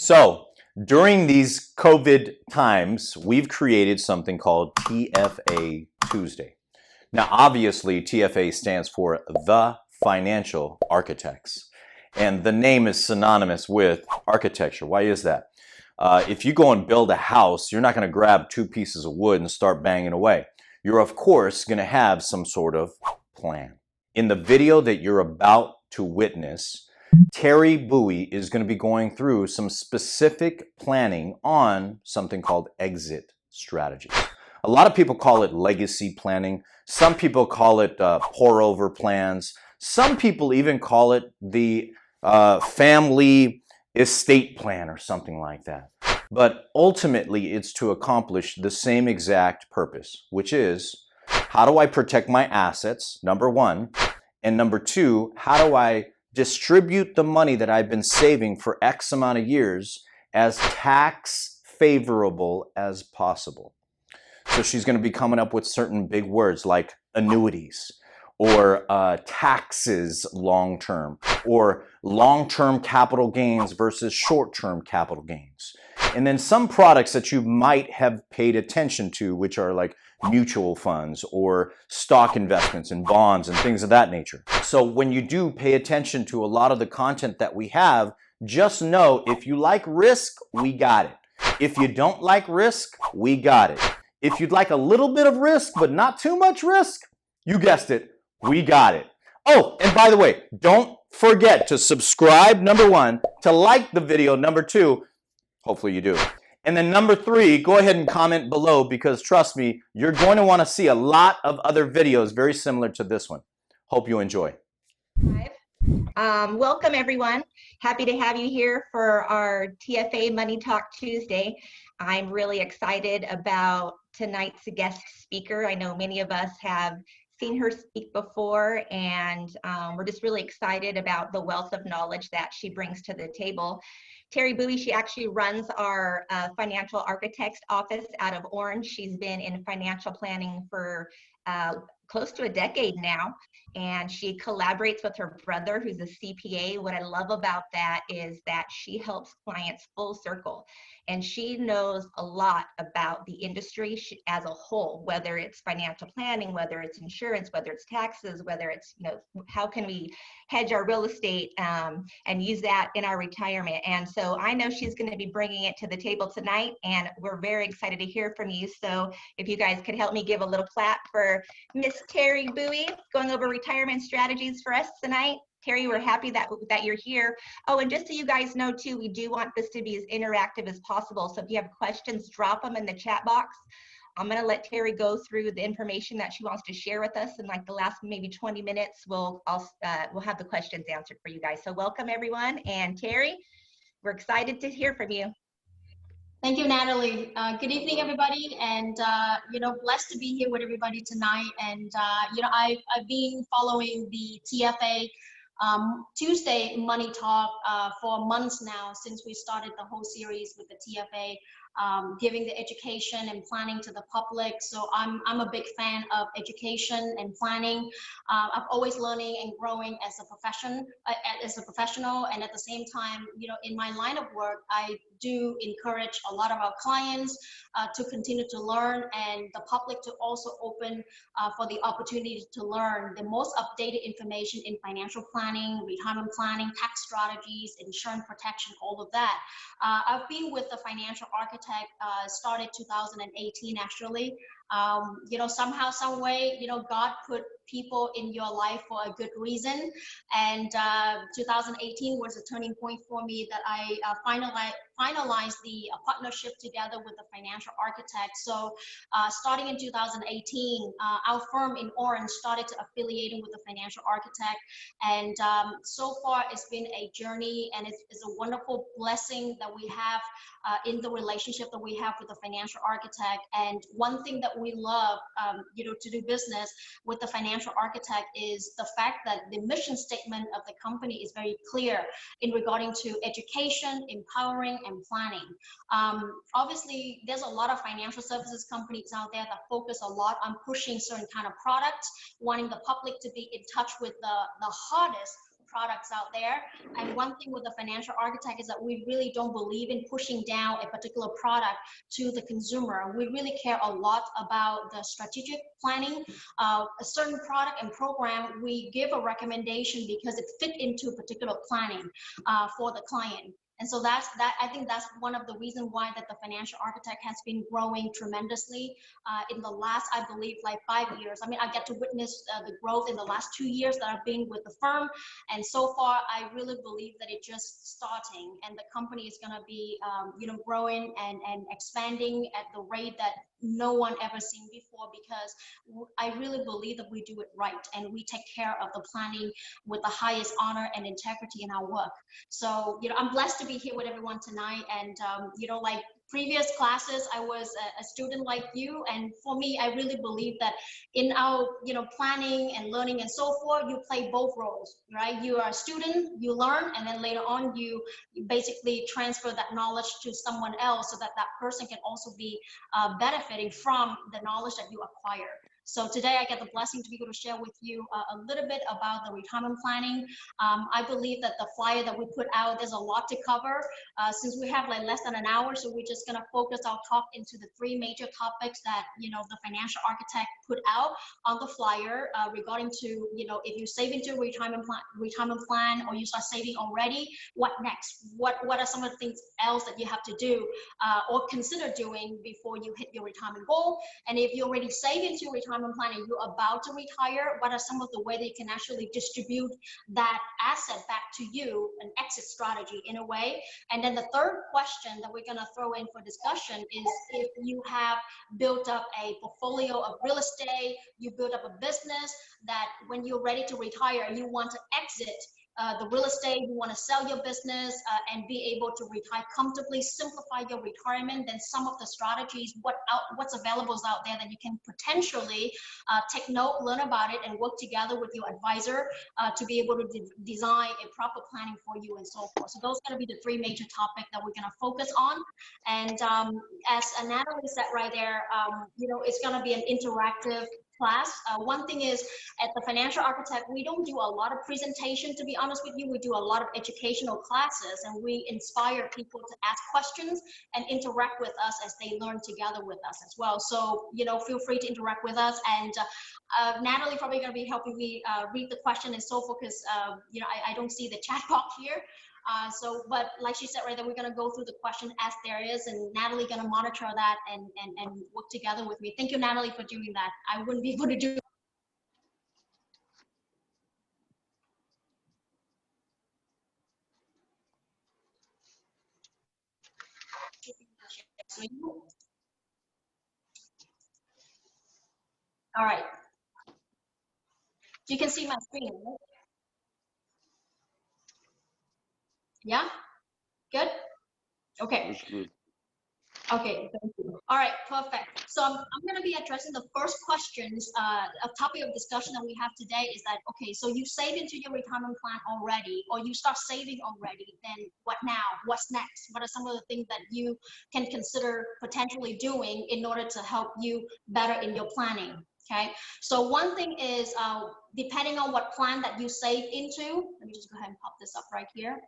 So during these COVID times, we've created something called TFA Tuesday. Now, obviously, TFA stands for The Financial Architects, and the name is synonymous with architecture. Why is that? If you go and build a house, you're not going to grab two pieces of wood and start banging away. You're, of course, going to have some sort of plan. In the video that you're about to witness, Terrie Bui is going to be going through some specific planning on something called exit strategy. A lot of people call it legacy planning. Some people call it pour over plans. Some people even call it the family estate plan or something like that. But ultimately, it's to accomplish the same exact purpose, which is, how do I protect my assets, number one, and number two, how do I distribute the money that I've been saving for X amount of years as tax favorable as possible. So she's going to be coming up with certain big words like annuities or taxes long-term or long-term capital gains versus short-term capital gains. And then some products that you might have paid attention to, which are like mutual funds or stock investments and bonds and things of that nature. So when you do pay attention to a lot of the content that we have, just know if you like risk, we got it. If you don't like risk, we got it. If you'd like a little bit of risk, but not too much risk, you guessed it, we got it. Oh, and by the way, don't forget to subscribe, number one, to like the video, number two, hopefully you do. And then number three, go ahead and comment below because trust me, you're going to want to see a lot of other videos very similar to this one. Hope you enjoy. Welcome everyone. Happy to have you here for our TFA Money Talk Tuesday. I'm really excited about tonight's guest speaker. I know many of us have seen her speak before, and we're just really excited about the wealth of knowledge that she brings to the table. Terrie Bui, she actually runs our financial architects office out of Orange. She's been in financial planning for close to a decade now, and she collaborates with her brother, who's a CPA. What I love about that is that she helps clients full circle, and she knows a lot about the industry as a whole, whether it's financial planning, whether it's insurance, whether it's taxes, whether it's, you know, how can we hedge our real estate and use that in our retirement. And so I know she's going to be bringing it to the table tonight, and we're very excited to hear from you. So if you guys could help me give a little clap for Miss Terrie Bui going over retirement strategies for us tonight. Terrie, we're happy that you're here. Oh, and just so you guys know too, we do want this to be as interactive as possible. So if you have questions, drop them in the chat box. I'm going to let Terrie go through the information that she wants to share with us in like the last maybe 20 minutes. We'll have the questions answered for you guys. So welcome everyone, and Terrie, we're excited to hear from you. Thank you, Natalie. Good evening, everybody, and blessed to be here with everybody tonight. And I've been following the TFA Tuesday Money Talk for months now, since we started the whole series with the TFA, giving the education and planning to the public. So I'm a big fan of education and planning. I'm always learning and growing as a professional, and at the same time, in my line of work, I do encourage a lot of our clients to continue to learn, and the public to also open for the opportunity to learn the most updated information in financial planning, retirement planning, tax strategies, insurance protection, all of that. I've been with the financial architect, started 2018 actually. Somehow, some way, God put people in your life for a good reason, and 2018 was a turning point for me that I finalized the partnership together with the financial architect. So starting in 2018, our firm in Orange started to affiliating with the financial architect, and so far it's been a journey, and it's a wonderful blessing that we have in the relationship that we have with the financial architect. And one thing that we love to do business with the financial architect is the fact that the mission statement of the company is very clear in regarding to education, empowering, and planning. Obviously, there's a lot of financial services companies out there that focus a lot on pushing certain kind of products, wanting the public to be in touch with the hardest products out there. And one thing with the financial architect is that we really don't believe in pushing down a particular product to the consumer. We really care a lot about the strategic planning. A certain product and program, we give a recommendation because it fit into a particular planning for the client. And so I think that's one of the reasons why that the financial architect has been growing tremendously in the last, I believe, like 5 years. I mean, I get to witness the growth in the last 2 years that I've been with the firm. And so far, I really believe that it's just starting, and the company is going to be, growing and expanding at the rate that no one ever seen before, because I really believe that we do it right and we take care of the planning with the highest honor and integrity in our work. So, I'm blessed to be here with everyone tonight. And, like previous classes, I was a student like you. And for me, I really believe that in our, planning and learning and so forth, you play both roles, right? You are a student, you learn, and then later on, you basically transfer that knowledge to someone else so that that person can also be benefiting from the knowledge that you acquire. So today I get the blessing to be able to share with you a little bit about the retirement planning. I believe that the flyer that we put out, there's a lot to cover. Since we have like less than an hour, so we're just gonna focus our talk into the 3 major topics that, the financial architect put out on the flyer regarding to, if you save into a retirement plan or you start saving already, what next? What are some of the things else that you have to do or consider doing before you hit your retirement goal? And if you already save into your retirement plan and you're about to retire, what are some of the ways that you can actually distribute that asset back to you, an exit strategy in a way? And then the third question that we're going to throw in for discussion is, if you have built up a portfolio of real estate, you build up a business that when you're ready to retire, you want to exit the real estate, you want to sell your business and be able to retire comfortably, simplify your retirement, then some of the strategies, what's available out there that you can potentially take note, learn about it, and work together with your advisor to be able to design a proper planning for you and so forth. So those are going to be the 3 major topics that we're going to focus on. And as Natalie said right there, it's going to be an interactive class. One thing is, at the Financial Architect, we don't do a lot of presentation, to be honest with you. We do a lot of educational classes, and we inspire people to ask questions and interact with us as they learn together with us as well. So, feel free to interact with us. And Natalie probably going to be helping me read the question and so forth, because, I don't see the chat box here. But like she said right there, we're going to go through the question as there is, and Natalie going to monitor that and work together with me. Thank you, Natalie, for doing that. I wouldn't be able to do. All right. You can see my screen, right? Yeah? Good? Okay. Okay, thank you. All right, perfect. So I'm going to be addressing the first questions. A topic of discussion that we have today is that, okay, so you save into your retirement plan already, or you start saving already, then what now? What's next? What are some of the things that you can consider potentially doing in order to help you better in your planning? Okay, so one thing is, depending on what plan that you save into, let me just go ahead and pop this up right here.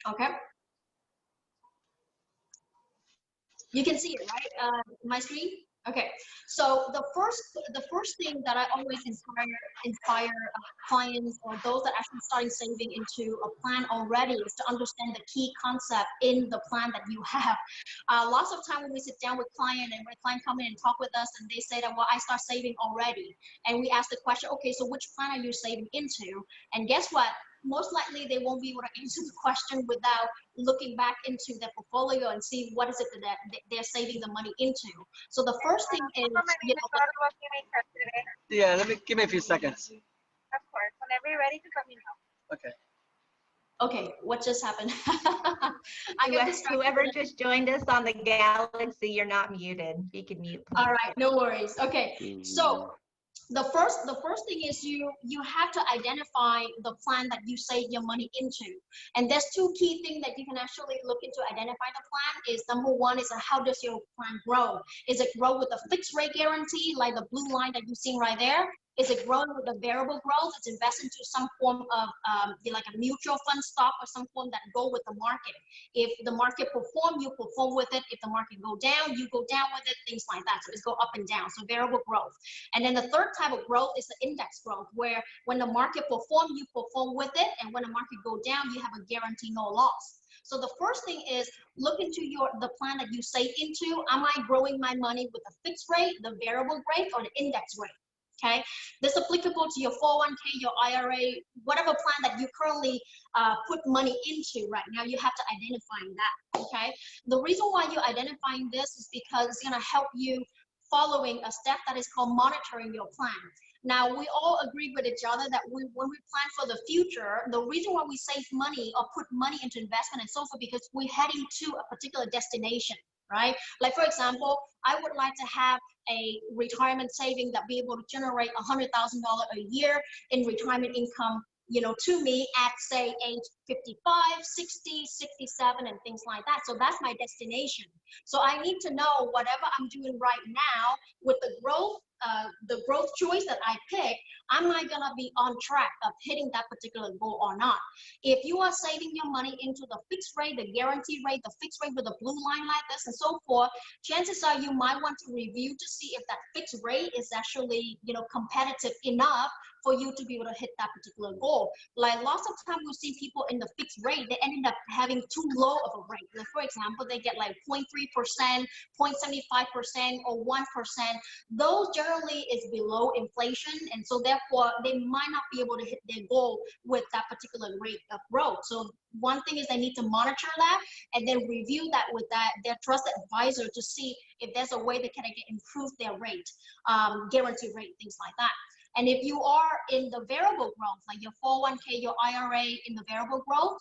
Okay. You can see it, right? My screen? Okay. So the first thing that I always inspire clients or those that actually starting saving into a plan already is to understand the key concept in the plan that you have. Lots of time when we sit down with client and when client come in and talk with us and they say that, well, I start saving already. And we ask the question, okay, so which plan are you saving into? And guess what? Most likely they won't be able to answer the question without looking back into their portfolio and see what is it that they're saving the money into. So the first thing is, yeah, give me a few seconds. Of course, whenever you're ready, just let me know. Okay. Okay, what just happened? Whoever just joined us on the Galaxy, you're not muted. You can mute, please. All right, no worries. Okay, so The first thing is you have to identify the plan that you save your money into, and there's two key things that you can actually look into identify the plan. Is number one is how does your plan grow? Is it grow with a fixed rate guarantee like the blue line that you've seen right there? Is it growing with a variable growth? It's invest into some form of like a mutual fund stock or some form that go with the market. If the market perform, you perform with it. If the market go down, you go down with it. Things like that. So it's go up and down. So variable growth. And then the third type of growth is the index growth, where when the market perform, you perform with it, and when the market go down, you have a guarantee no loss. So the first thing is look into the plan that you save into. Am I growing my money with a fixed rate, the variable rate, or the index rate? Okay, this is applicable to your 401k, your IRA, whatever plan that you currently put money into right now. You have to identify that. Okay, the reason why you're identifying this is because it's going to help you following a step that is called monitoring your plan. Now, we all agree with each other that when we plan for the future, the reason why we save money or put money into investment and so forth, because we're heading to a particular destination, right? Like, for example, I would like to have a retirement saving that be able to generate $100,000 a year in retirement income, you know, to me at say age 55, 60, 67, and things like that. So that's my destination. So I need to know whatever I'm doing right now with the growth choice that I pick, am I gonna be on track of hitting that particular goal or not? If you are saving your money into the fixed rate, the guarantee rate, the fixed rate with a blue line like this and so forth, chances are you might want to review to see if that fixed rate is actually, you know, competitive enough for you to be able to hit that particular goal. Like lots of times we see people in the fixed rate, they ended up having too low of a rate. Like for example, they get like 0.3%, 0.75%, or 1%. Those generally is below inflation, and so therefore they might not be able to hit their goal with that particular rate of growth. So one thing is they need to monitor that and then review that with their trusted advisor to see if there's a way they can improve their rate, guarantee rate, things like that. And if you are in the variable growth, like your 401k, your IRA in the variable growth,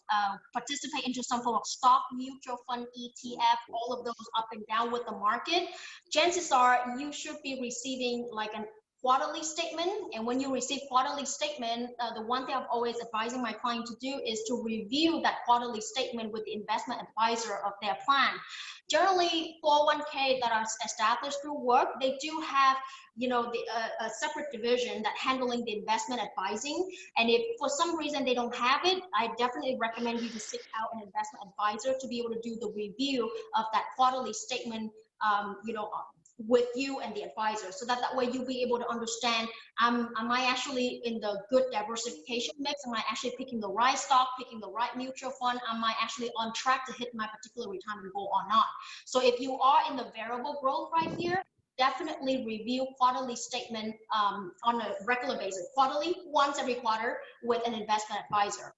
participate into some form of stock, mutual fund, ETF, all of those up and down with the market, chances are you should be receiving like an quarterly statement. And when you receive quarterly statement, the one thing I'm always advising my client to do is to review that quarterly statement with the investment advisor of their plan. Generally, 401k that are established through work, they do have, you know, a separate division that handling the investment advising. And if for some reason they don't have it, I definitely recommend you to seek out an investment advisor to be able to do the review of that quarterly statement, you know, with you and the advisor, so that way you'll be able to understand, am I actually in the good diversification mix? Am I actually picking the right stock, picking the right mutual fund? Am I actually on track to hit my particular retirement goal or not? So if you are in the variable growth right here, definitely review quarterly statement on a regular basis, quarterly, once every quarter with an investment advisor.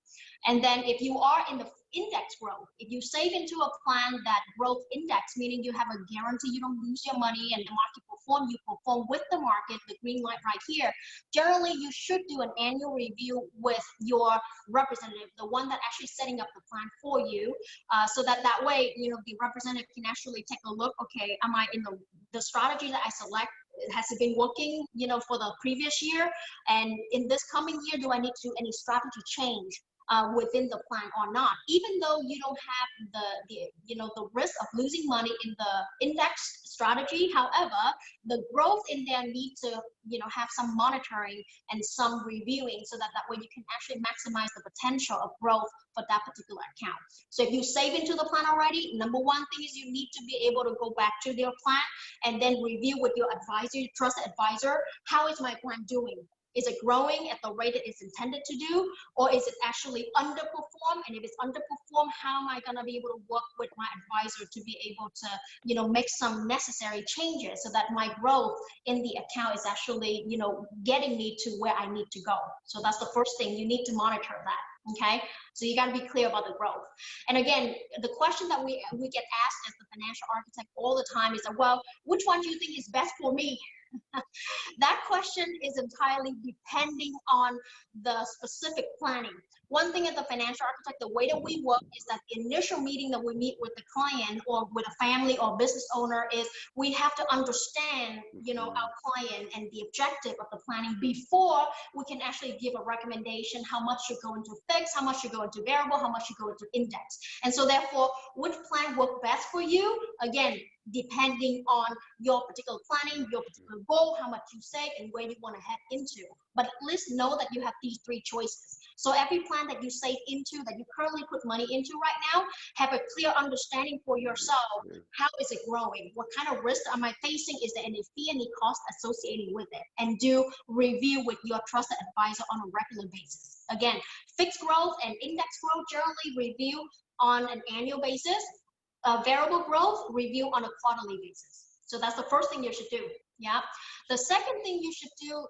And then if you are in the index growth, if you save into a plan that growth index, meaning you have a guarantee you don't lose your money and the market perform, you perform with the market, the green light right here, generally you should do an annual review with your representative, the one that actually setting up the plan for you, so that way, you know, the representative can actually take a look, okay, am I in the strategy that I select, has it been working, you know, for the previous year, and in this coming year, do I need to do any strategy change within the plan or not? Even though you don't have the you know, the risk of losing money in the index strategy, however, the growth in there need to, you know, have some monitoring and some reviewing, so that way you can actually maximize the potential of growth for that particular account. So if you save into the plan already, number one thing is you need to be able to go back to your plan and then review with your advisor, your trusted advisor, how is my plan doing? Is it growing at the rate it is intended to do, or is it actually underperform? And if it's underperform, how am I going to be able to work with my advisor to be able to, you know, make some necessary changes so that my growth in the account is actually, you know, getting me to where I need to go? So that's the first thing, you need to monitor that. Okay. So you got to be clear about the growth. And again, the question that we get asked as the financial architect all the time is, well, which one do you think is best for me? That question is entirely depending on the specific planning. One thing as a financial architect, the way that we work is that the initial meeting that we meet with the client or with a family or business owner is we have to understand, our client and the objective of the planning before we can actually give a recommendation how much you go into fixed, how much you go into variable, how much you go into index. And so therefore, which plan works best for you? Again, depending on your particular planning, your particular goal, how much you save, and where you want to head into. But at least know that you have these three choices. So every plan that you save into, that you currently put money into right now, have a clear understanding for yourself. How is it growing? What kind of risk am I facing? Is there any fee, any cost associated with it? And do review with your trusted advisor on a regular basis. Again, fixed growth and index growth generally review on an annual basis. Variable growth review on a quarterly basis. So that's the first thing you should do. Yeah. The second thing you should do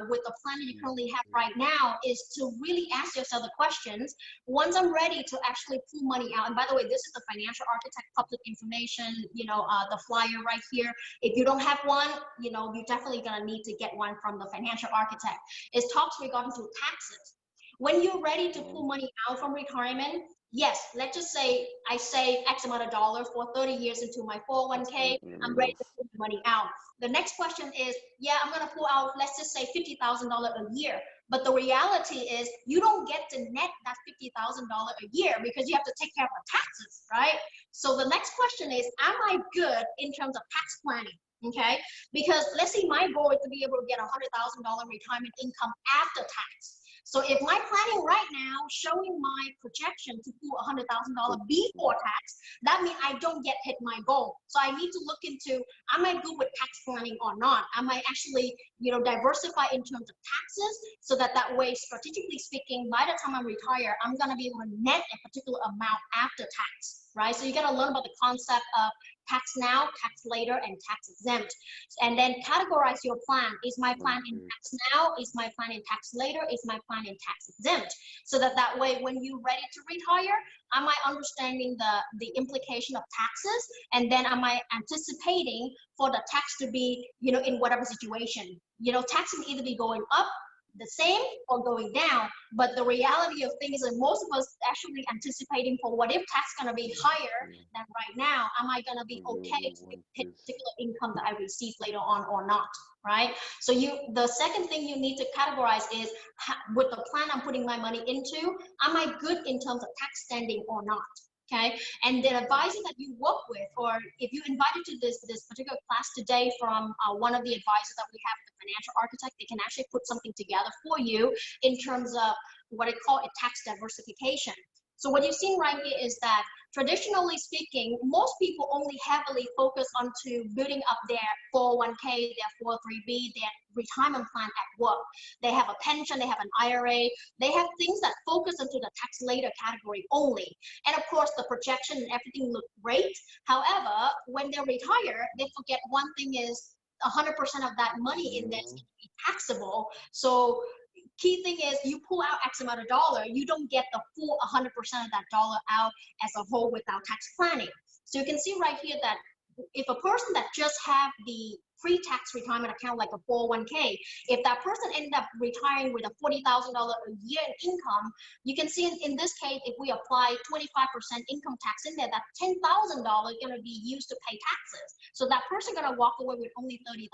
with the plan that you currently have right now is to really ask yourself the questions. Once I'm ready to actually pull money out, and by the way, this is the financial architect public information, the flyer right here. If you don't have one, you're definitely gonna need to get one from the financial architect. It talks regarding to taxes. When you're ready to pull money out from retirement, yes, let's just say I save X amount of dollars for 30 years into my 401k. I'm ready to pull the money out. The next question is, yeah, I'm going to pull out, let's just say $50,000 a year. But the reality is you don't get to net that $50,000 a year because you have to take care of the taxes, right? So the next question is, am I good in terms of tax planning? Okay, because let's say my goal is to be able to get $100,000 retirement income after tax. So if my planning right now showing my projection to pull $100,000 before tax, that means I don't hit my goal. So I need to look into, am I good with tax planning or not? Am I actually, diversify in terms of taxes so that way, strategically speaking, by the time I retire, I'm going to be able to net a particular amount after tax, right? So you got to learn about the concept of tax now, tax later, and tax exempt. And then categorize your plan. Is my plan in tax now? Is my plan in tax later? Is my plan in tax exempt? So that way, when you're ready to retire, am I understanding the implication of taxes? And then am I anticipating for the tax to be, in whatever situation? Tax can either be going up, the same, or going down. But the reality of things is that most of us actually anticipating for what if tax going to be higher than right now. Am I going to be okay with the particular income that I receive later on or not, right? So the second thing you need to categorize is, with the plan I'm putting my money into, am I good in terms of tax standing or not? Okay, and the advisor that you work with, or if you invited to this particular class today from one of the advisors that we have, the financial architect, they can actually put something together for you in terms of what I call a tax diversification. So what you've seen right here is that, traditionally speaking, most people only heavily focus onto building up their 401k, their 403b, their retirement plan at work. They have a pension, they have an IRA, they have things that focus into the tax later category only. And of course, the projection and everything look great. However, when they retire, they forget one thing is 100% of that money in there is going to be taxable. So key thing is, you pull out X amount of dollar, you don't get the full 100% of that dollar out as a whole without tax planning. So you can see right here that if a person that just have the pre-tax retirement account like a 401k, if that person ended up retiring with a $40,000 a year in income, you can see in this case, if we apply 25% income tax in there, that $10,000 is going to be used to pay taxes. So that person going to walk away with only $30,000.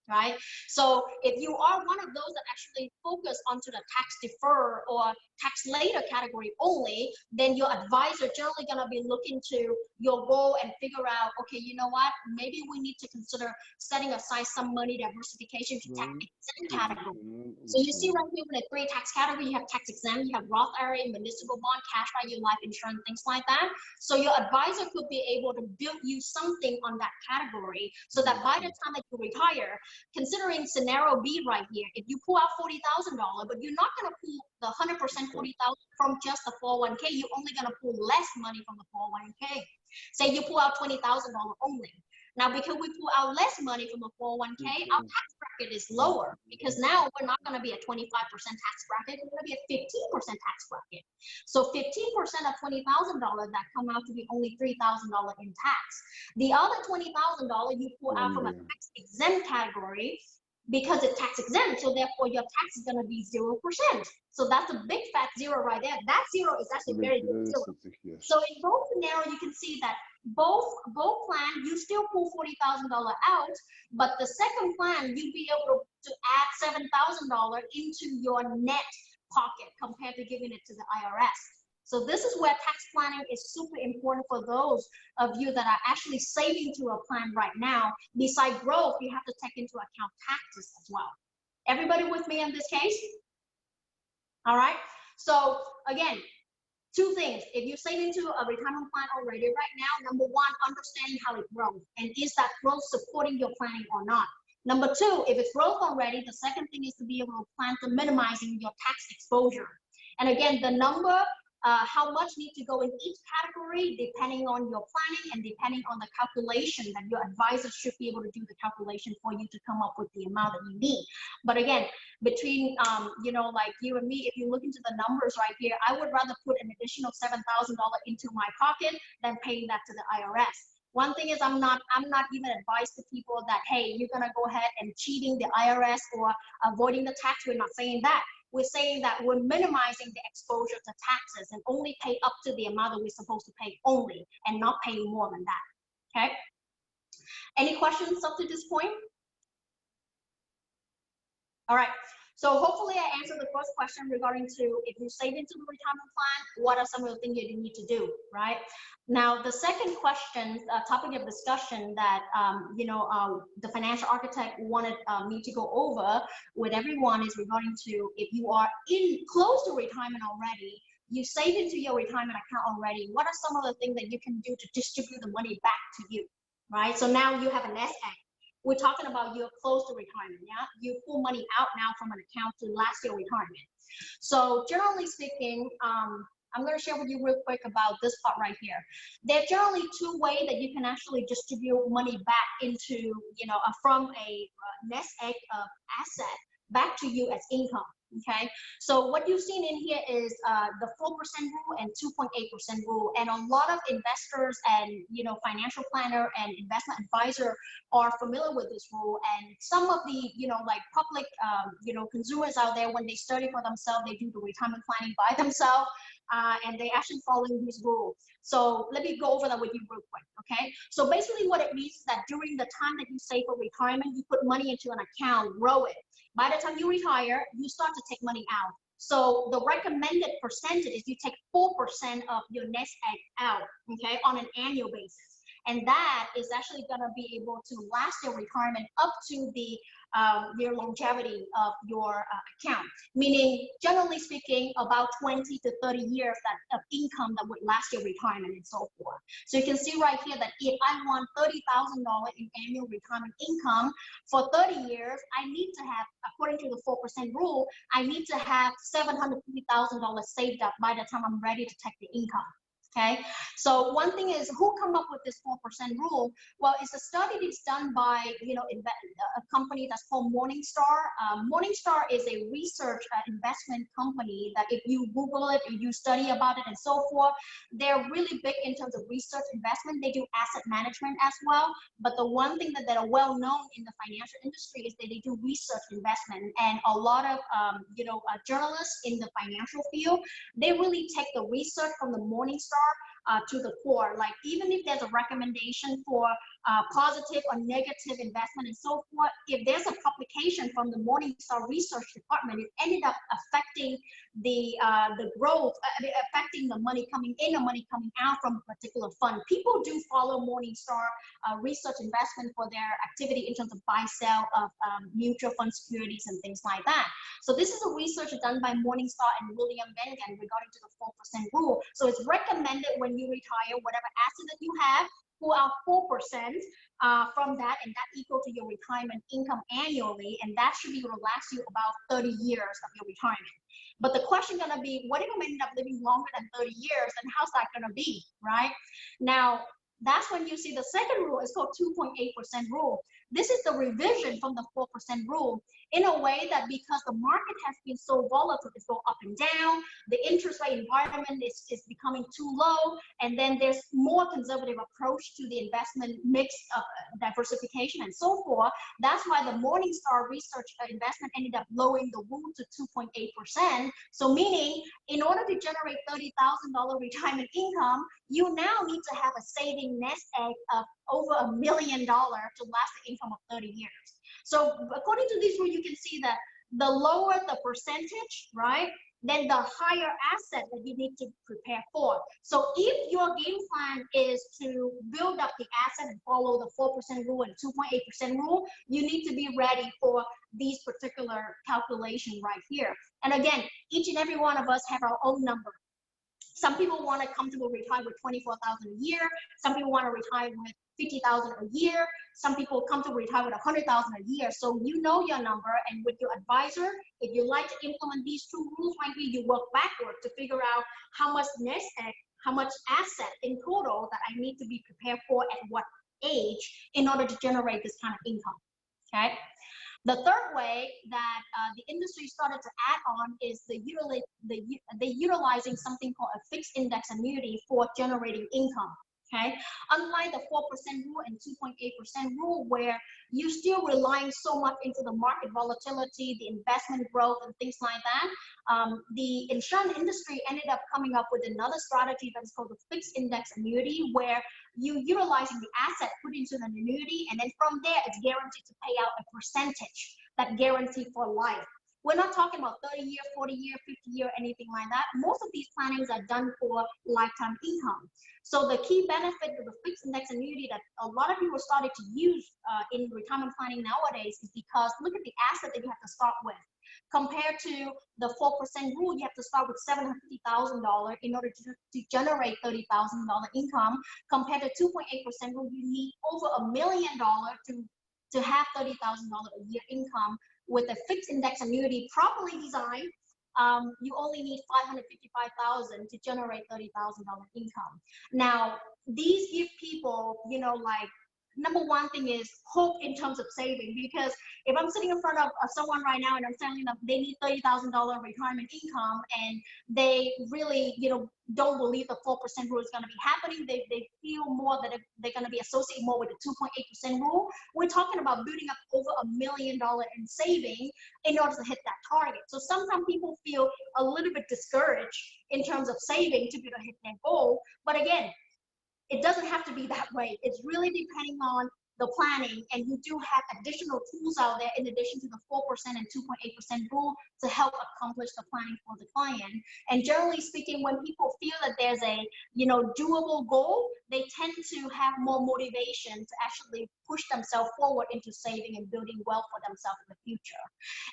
Right? So if you are one of those that actually focus onto the tax defer or tax later category only, then your advisor generally going to be looking to your goal and figure out, okay, you know what, maybe we need to consider setting aside some money diversification to tax exempt category. So you see right here in the three tax category, you have tax exempt, you have Roth IRA, municipal bond, cash value, life insurance, things like that. So your advisor could be able to build you something on that category so that by the time that you retire, considering scenario B right here, if you pull out $40,000, but you're not going to pull the 100% $40,000 from just the 401k, you're only going to pull less money from the 401k. Say you pull out $20,000 only. Now, because we pull out less money from a 401k, our tax bracket is lower because now we're not going to be a 25% tax bracket. We're going to be a 15% tax bracket. So 15% of $20,000 that come out to be only $3,000 in tax. The other $20,000 you pull out from a tax exempt category because it's tax exempt. So therefore your tax is going to be 0%. So that's a big fat zero right there. That zero is actually very good zero. So in both scenarios, you can see that both plans, you still pull $40,000 out, but the second plan, you'll be able to add $7,000 into your net pocket compared to giving it to the IRS. So this is where tax planning is super important for those of you that are actually saving to a plan right now. Besides growth, you have to take into account taxes as well. Everybody with me in this case? All right. So again, two things. If you save into a retirement plan already right now, number one, understanding how it grows. And is that growth supporting your planning or not? Number two, if it's growth already, the second thing is to be able to plan to minimizing your tax exposure. And again, the number, how much needs to go in each category, depending on your planning and depending on the calculation that your advisor should be able to do the calculation for you to come up with the amount that you need. But again, between, you know, like you and me, if you look into the numbers right here, I would rather put an additional $7,000 into my pocket than paying that to the IRS. One thing is I'm not even advised to people that, hey, you're gonna go ahead and cheating the IRS or avoiding the tax. We're not saying that. We're saying that we're minimizing the exposure to taxes and only pay up to the amount that we're supposed to pay only and not pay more than that, okay? Any questions up to this point? All right, so hopefully I answered the first question regarding to if you save into the retirement plan, what are some of the things you need to do, right? Now, the second question, topic of discussion that, you know, the financial architect wanted me to go over with everyone is regarding to if you are close to retirement already, you save into your retirement account already, what are some of the things that you can do to distribute the money back to you, right? So now you have a nest egg. We're talking about you're close to retirement, yeah? You pull money out now from an account to last your retirement. So generally speaking, I'm going to share with you real quick about this part right here. There are generally two ways that you can actually distribute money back into, you know, from a nest egg of asset back to you as income. Okay, so what you've seen in here is the 4% rule and 2.8% rule, and a lot of investors and, you know, financial planner and investment advisor are familiar with this rule. And some of the, you know, like public, you know, consumers out there, when they study for themselves, they do the retirement planning by themselves, and they actually following these rules. So let me go over that with you real quick. Okay, so basically what it means is that during the time that you save for retirement, you put money into an account, grow it. By the time you retire, you start to take money out. So the recommended percentage is you take 4% of your nest egg out, okay, on an annual basis. And that is actually going to be able to last your retirement up to the your longevity of your account. Meaning, generally speaking, about 20 to 30 years of income that would last your retirement and so forth. So you can see right here that if I want $30,000 in annual retirement income for 30 years, I need to have, according to the 4% rule, I need to have $750,000 saved up by the time I'm ready to take the income. Okay, so one thing is who come up with this 4% rule? Well, it's a study that's done by, you know, a company that's called Morningstar. Morningstar is a research investment company that if you Google it, if you study about it and so forth, they're really big in terms of research investment. They do asset management as well. But the one thing that are well known in the financial industry is that they do research investment, and a lot of you know, journalists in the financial field, they really take the research from the Morningstar to the core. Like even if there's a recommendation for positive or negative investment and so forth, if there's a publication from the Morningstar research department, it ended up affecting the growth, affecting the money coming in or money coming out from a particular fund. People do follow Morningstar research investment for their activity in terms of buy sell of mutual fund securities and things like that. So this is a research done by Morningstar and William Bengen regarding to the 4% rule. So it's recommended when you retire, whatever asset that you have, pull out 4% from that, and that equal to your retirement income annually, and that should be able to last you about 30 years of your retirement. But the question gonna be, what if I'm ended up living longer than 30 years, and how's that gonna be, right? Now, That's when you see the second rule is called 2.8% rule. This is the revision from the 4% rule in a way that because the market has been so volatile, it's going up and down, the interest rate environment is becoming too low, and then there's more conservative approach to the investment mix of diversification and so forth. That's why the Morningstar research investment ended up lowering the rule to 2.8%. So meaning, in order to generate $30,000 retirement income, you now need to have a saving nest egg of over $1 million to last the income of 30 years. So according to this rule, you can see that the lower the percentage, right, then the higher asset that you need to prepare for. So if your game plan is to build up the asset and follow the 4% rule and 2.8% rule, you need to be ready for these particular calculation right here. And again, each and every one of us have our own number. Some people want to comfortably retire with $24,000 a year. Some people want to retire with $50,000 a year. Some people comfortably retire with $100,000 a year. So you know your number, and with your advisor, if you like to implement these two rules, frankly, you work backward to figure out how much nest egg, how much asset in total that I need to be prepared for at what age in order to generate this kind of income. Okay. The third way that the industry started to add on is the utilizing something called a fixed index annuity for generating income. Okay, unlike the 4% rule and 2.8% rule, where you're still relying so much into the market volatility, the investment growth, and things like that, the insurance industry ended up coming up with another strategy that's called the fixed index annuity, where you utilizing the asset put into the annuity, and then from there it's guaranteed to pay out a percentage that guaranteed for life. We're not talking about 30-year, 40-year, 50-year, anything like that. Most of these plannings are done for lifetime income. So the key benefit of the fixed index annuity that a lot of people started to use in retirement planning nowadays is because look at the asset that you have to start with. Compared to the 4% rule, you have to start with $750,000 in order to generate $30,000 income. Compared to 2.8% rule, you need over $1 million to have $30,000 a year income. With a fixed index annuity properly designed, you only need $555,000 to generate $30,000 income. Now, these give people, you know, like, number one thing is hope in terms of saving, because if I'm sitting in front of someone right now and I'm telling them they need $30,000 retirement income and they really, you know, don't believe the 4% rule is going to be happening, they feel more that they're going to be associated more with the 2.8% rule. We're talking about building up over $1 million in saving in order to hit that target. So sometimes people feel a little bit discouraged in terms of saving to be able to hit their goal. But again, it doesn't have to be that way. It's really depending on the planning, and you do have additional tools out there in addition to the 4% and 2.8% rule to help accomplish the planning for the client. And generally speaking, when people feel that there's a, you know, doable goal, they tend to have more motivation to actually push themselves forward into saving and building wealth for themselves in the future.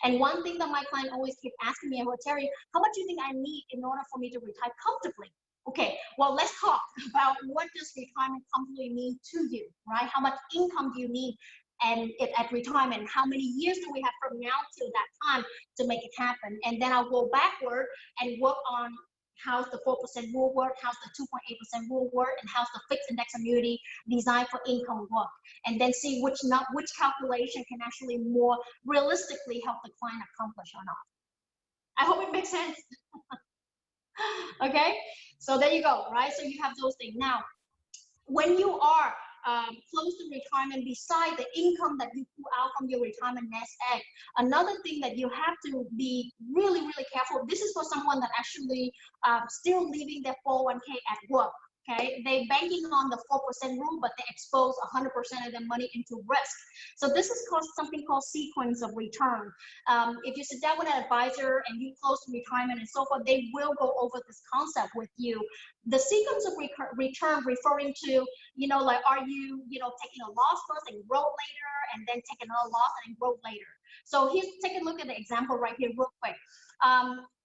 And one thing that my client always keep asking me, well, Terrie, how much do you think I need in order for me to retire comfortably? Okay, well, let's talk about what does retirement comfortably mean to you, right? How much income do you need and at retirement? How many years do we have from now till that time to make it happen? And then I'll go backward and work on how's the 4% rule work, how's the 2.8% rule work, and how's the fixed index annuity designed for income work, and then see which calculation can actually more realistically help the client accomplish or not. I hope it makes sense. Okay, so there you go, right? So you have those things. Now, when you are close to retirement, beside the income that you pull out from your retirement nest egg, another thing that you have to be really, really careful. This is for someone that actually still leaving their 401k at work. Okay, they're banking on the 4% rule, but they expose 100% of their money into risk. So this is called something called sequence of return. If you sit down with an advisor and you close to retirement and so forth, they will go over this concept with you. The sequence of return referring to, you know, like, are you, you know, taking a loss first and grow later, and then take another loss and grow later. So here's, take a look at the example right here real quick.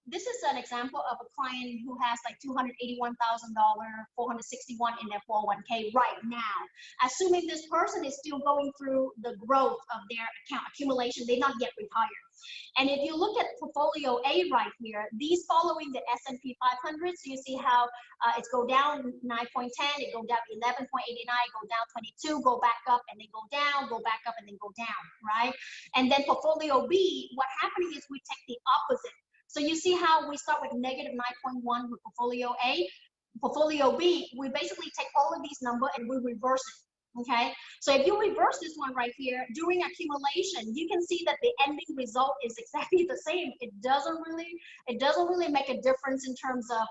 This is an example of a client who has like $281,000, 461 in their 401k right now. Assuming this person is still going through the growth of their account accumulation, they're not yet retired. And if you look at portfolio A right here, these following the S&P 500, so you see how it's go down 9.10, it go down 11.89, go down 22, go back up and then go down, go back up and then go down, right? And then portfolio B, what happening is we take the opposite. So you see how we start with negative 9.1 with portfolio A. Portfolio B, we basically take all of these numbers and we reverse it, okay? So if you reverse this one right here, during accumulation, you can see that the ending result is exactly the same. It doesn't really make a difference in terms of,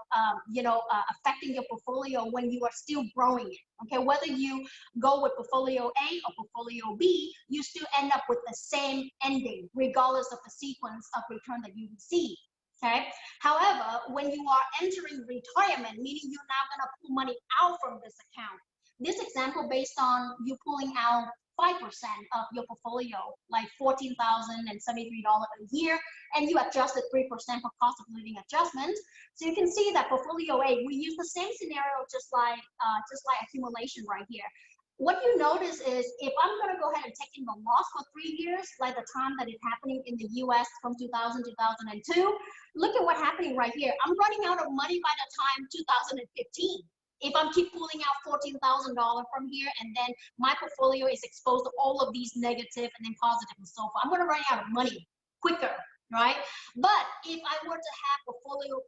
affecting your portfolio when you are still growing it, okay? Whether you go with portfolio A or portfolio B, you still end up with the same ending, regardless of the sequence of return that you receive. Okay. However, when you are entering retirement, meaning you're now going to pull money out from this account, this example based on you pulling out 5% of your portfolio, like $14,073 a year, and you adjusted 3% for cost of living adjustment. So you can see that portfolio A, we use the same scenario just like accumulation right here. What you notice is if I'm going to go ahead and take in the loss for 3 years, like the time that it's happening in the US from 2000 to 2002, look at what's happening right here. I'm running out of money by the time 2015. If I'm keep pulling out $14,000 from here, and then my portfolio is exposed to all of these negative and then positive and so forth, I'm going to run out of money quicker, right? But if I were to have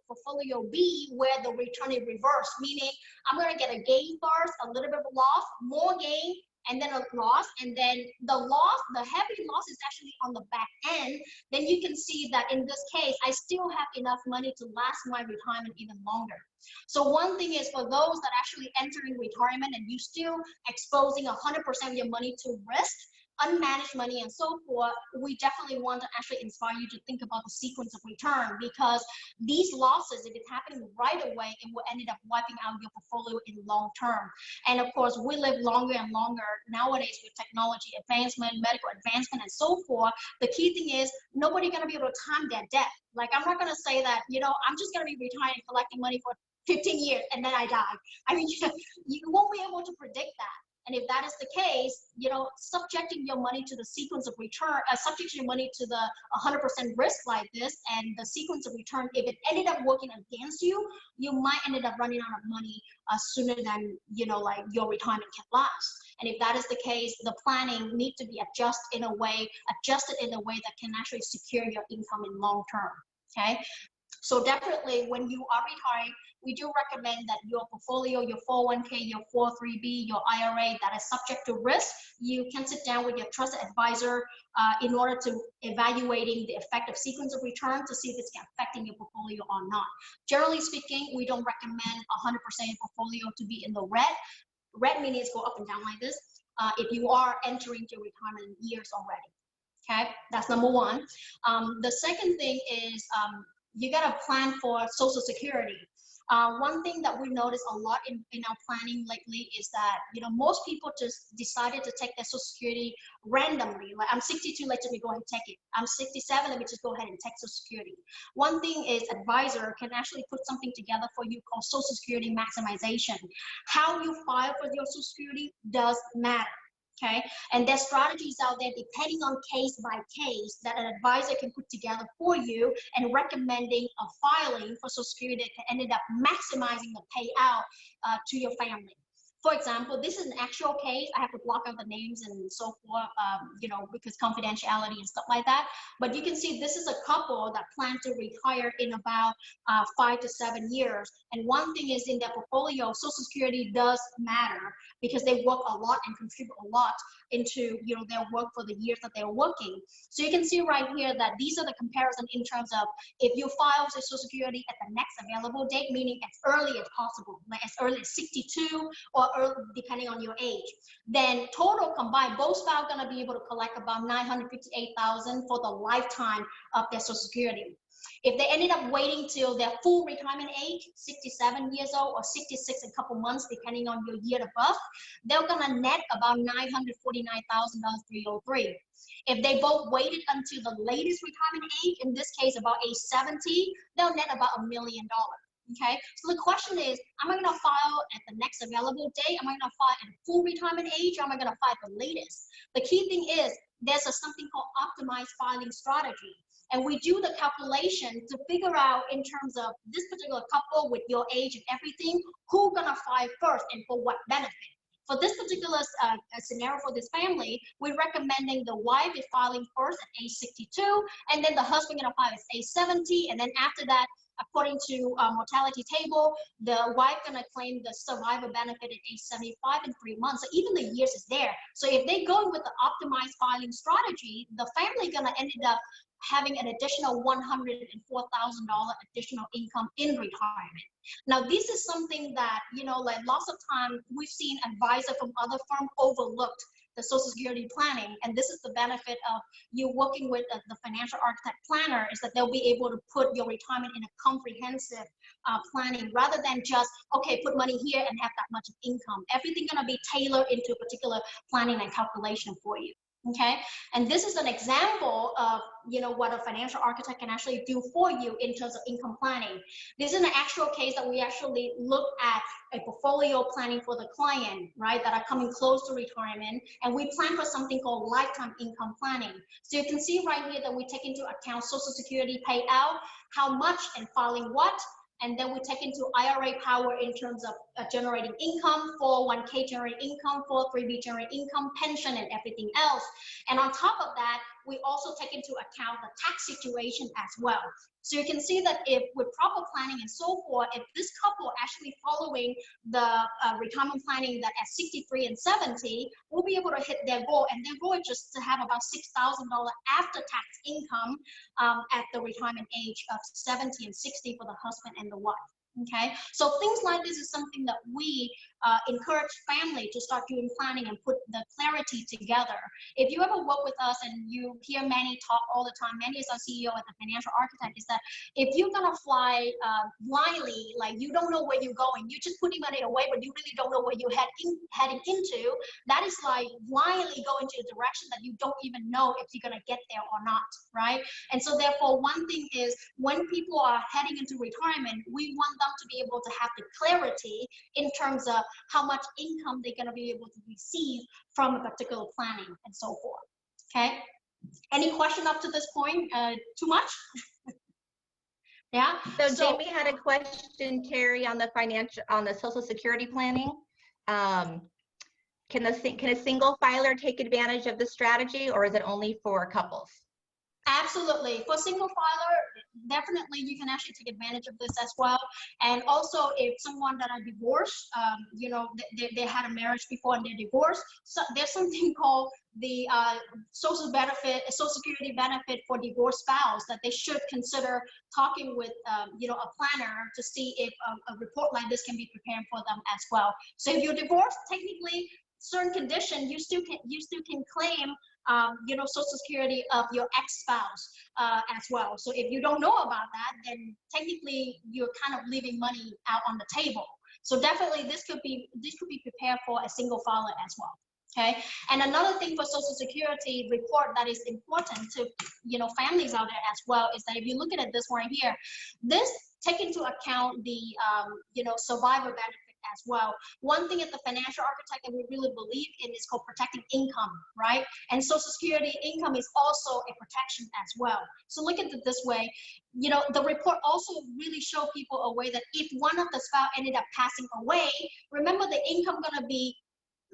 portfolio B, where the return is reversed, meaning I'm going to get a gain first, a little bit of a loss, more gain, and then a loss, and then the loss, the heavy loss is actually on the back end, then you can see that in this case, I still have enough money to last my retirement even longer. So one thing is for those that actually entering retirement and you still exposing 100% of your money to risk, unmanaged money and so forth, we definitely want to actually inspire you to think about the sequence of return, because these losses, if it's happening right away, it will end up wiping out your portfolio in long term. And of course, we live longer and longer nowadays with technology advancement, medical advancement, and so forth. The key thing is nobody's going to be able to time that death. Like, I'm not going to say that, I'm just going to be retired and collecting money for 15 years and then I die. I mean, you won't be able to predict that. And if that is the case, subjecting your money to the sequence of return, subjecting your money to the 100% risk like this, and the sequence of return, if it ended up working against you, you might end up running out of money sooner than, your retirement can last. And if that is the case, the planning needs to be adjusted in a way that can actually secure your income in long term, okay? So definitely when you are retiring, we do recommend that your portfolio, your 401k, your 403b, your IRA that is subject to risk, you can sit down with your trusted advisor in order to evaluating the effective sequence of return to see if it's affecting your portfolio or not. Generally speaking, we don't recommend 100% of your portfolio to be in the red. Red meaning it's go up and down like this if you are entering your retirement years already. Okay, that's number one. The second thing is you gotta plan for Social Security. One thing that we noticed a lot in our planning lately is that, most people just decided to take their Social Security randomly. Like, I'm 62, let me go ahead and take it. I'm 67, let me just go ahead and take Social Security. One thing is advisor can actually put something together for you called Social Security maximization. How you file for your Social Security does matter. Okay, and there's strategies out there depending on case by case that an advisor can put together for you and recommending a filing for Social Security that can end up maximizing the payout to your family. For example, this is an actual case. I have to block out the names and so forth, because confidentiality and stuff like that. But you can see this is a couple that plan to retire in about 5 to 7 years. And one thing is in their portfolio, Social Security does matter because they work a lot and contribute a lot into their work for the years that they're working. So you can see right here that these are the comparison in terms of if you file for Social Security at the next available date, meaning as early as possible, like as early as 62 or depending on your age. Then total combined, both spouses are going to be able to collect about $958,000 for the lifetime of their Social Security. If they ended up waiting till their full retirement age, 67 years old or 66 in a couple months, depending on your year of birth, they're gonna net about $949,303. If they both waited until the latest retirement age, in this case about age 70, they'll net about $1 million. Okay, so the question is, am I gonna file at the next available date? Am I gonna file at full retirement age, or am I gonna file at the latest? The key thing is there's something called optimized filing strategy. And we do the calculation to figure out, in terms of this particular couple with your age and everything, who's gonna file first and for what benefit. For this particular scenario for this family, we're recommending the wife is filing first at age 62, and then the husband gonna file at age 70, and then after that, according to mortality table, the wife gonna claim the survivor benefit at age 75 in 3 months. So even the years is there. So if they go with the optimized filing strategy, the family gonna end up having an additional $104,000 additional income in retirement. Now, this is something that, you know, like lots of time we've seen advisors from other firms overlooked the Social Security planning, and this is the benefit of you working with the financial architect planner, is that they'll be able to put your retirement in a comprehensive planning, rather than just, okay, put money here and have that much income. Everything gonna be tailored into a particular planning and calculation for you. Okay, and this is an example of, you know, what a financial architect can actually do for you in terms of income planning. This is an actual case that we actually look at a portfolio planning for the client, right, that are coming close to retirement, and we plan for something called lifetime income planning. So you can see right here that we take into account Social Security payout, how much and filing what, and then we take into IRA power in terms of generating income, 401k generating income, 403b generating income, pension, and everything else. And on top of that, we also take into account the tax situation as well. So you can see that if with proper planning and so forth, if this couple actually following the retirement planning that at 63 and 70, will be able to hit their goal. And their goal is just to have about $6,000 after tax income at the retirement age of 70 and 60 for the husband and the wife. Okay, so things like this is something that we encourage family to start doing planning and put the clarity together. If you ever work with us and you hear Manny talk all the time, Manny is our CEO at the Financial Architect, is that if you're gonna fly blindly, like you don't know where you're going, you're just putting money away, but you really don't know where you're heading into, that is like blindly going to a direction that you don't even know if you're gonna get there or not, right? And so therefore, one thing is when people are heading into retirement, we want them to be able to have the clarity in terms of how much income they're going to be able to receive from a particular planning and so forth. Okay, any question up to this point? Too much? Yeah. So Jamie had a question, Terry, on the Social Security planning. Can a single filer take advantage of the strategy, or is it only for couples? Absolutely. For single filer, definitely you can actually take advantage of this as well. And also, if someone that are divorced, you know, they had a marriage before and they're divorced, so there's something called the Social Security benefit for divorced spouse that they should consider talking with, you know, a planner to see if a report like this can be prepared for them as well. So if you're divorced, technically, certain condition, you still can claim you know, Social Security of your ex-spouse as well. So if you don't know about that, then technically you're kind of leaving money out on the table. So definitely this could be prepared for a single filer as well. Okay, and another thing for Social Security report that is important to, you know, families out there as well is that if you look at this right here, this take into account the you know, survivor benefit as well. One thing at the Financial Architect that we really believe in is called protecting income, right? And Social Security income is also a protection as well. So look at it this way, you know, the report also really show people a way that if one of the spouse ended up passing away, remember the income gonna be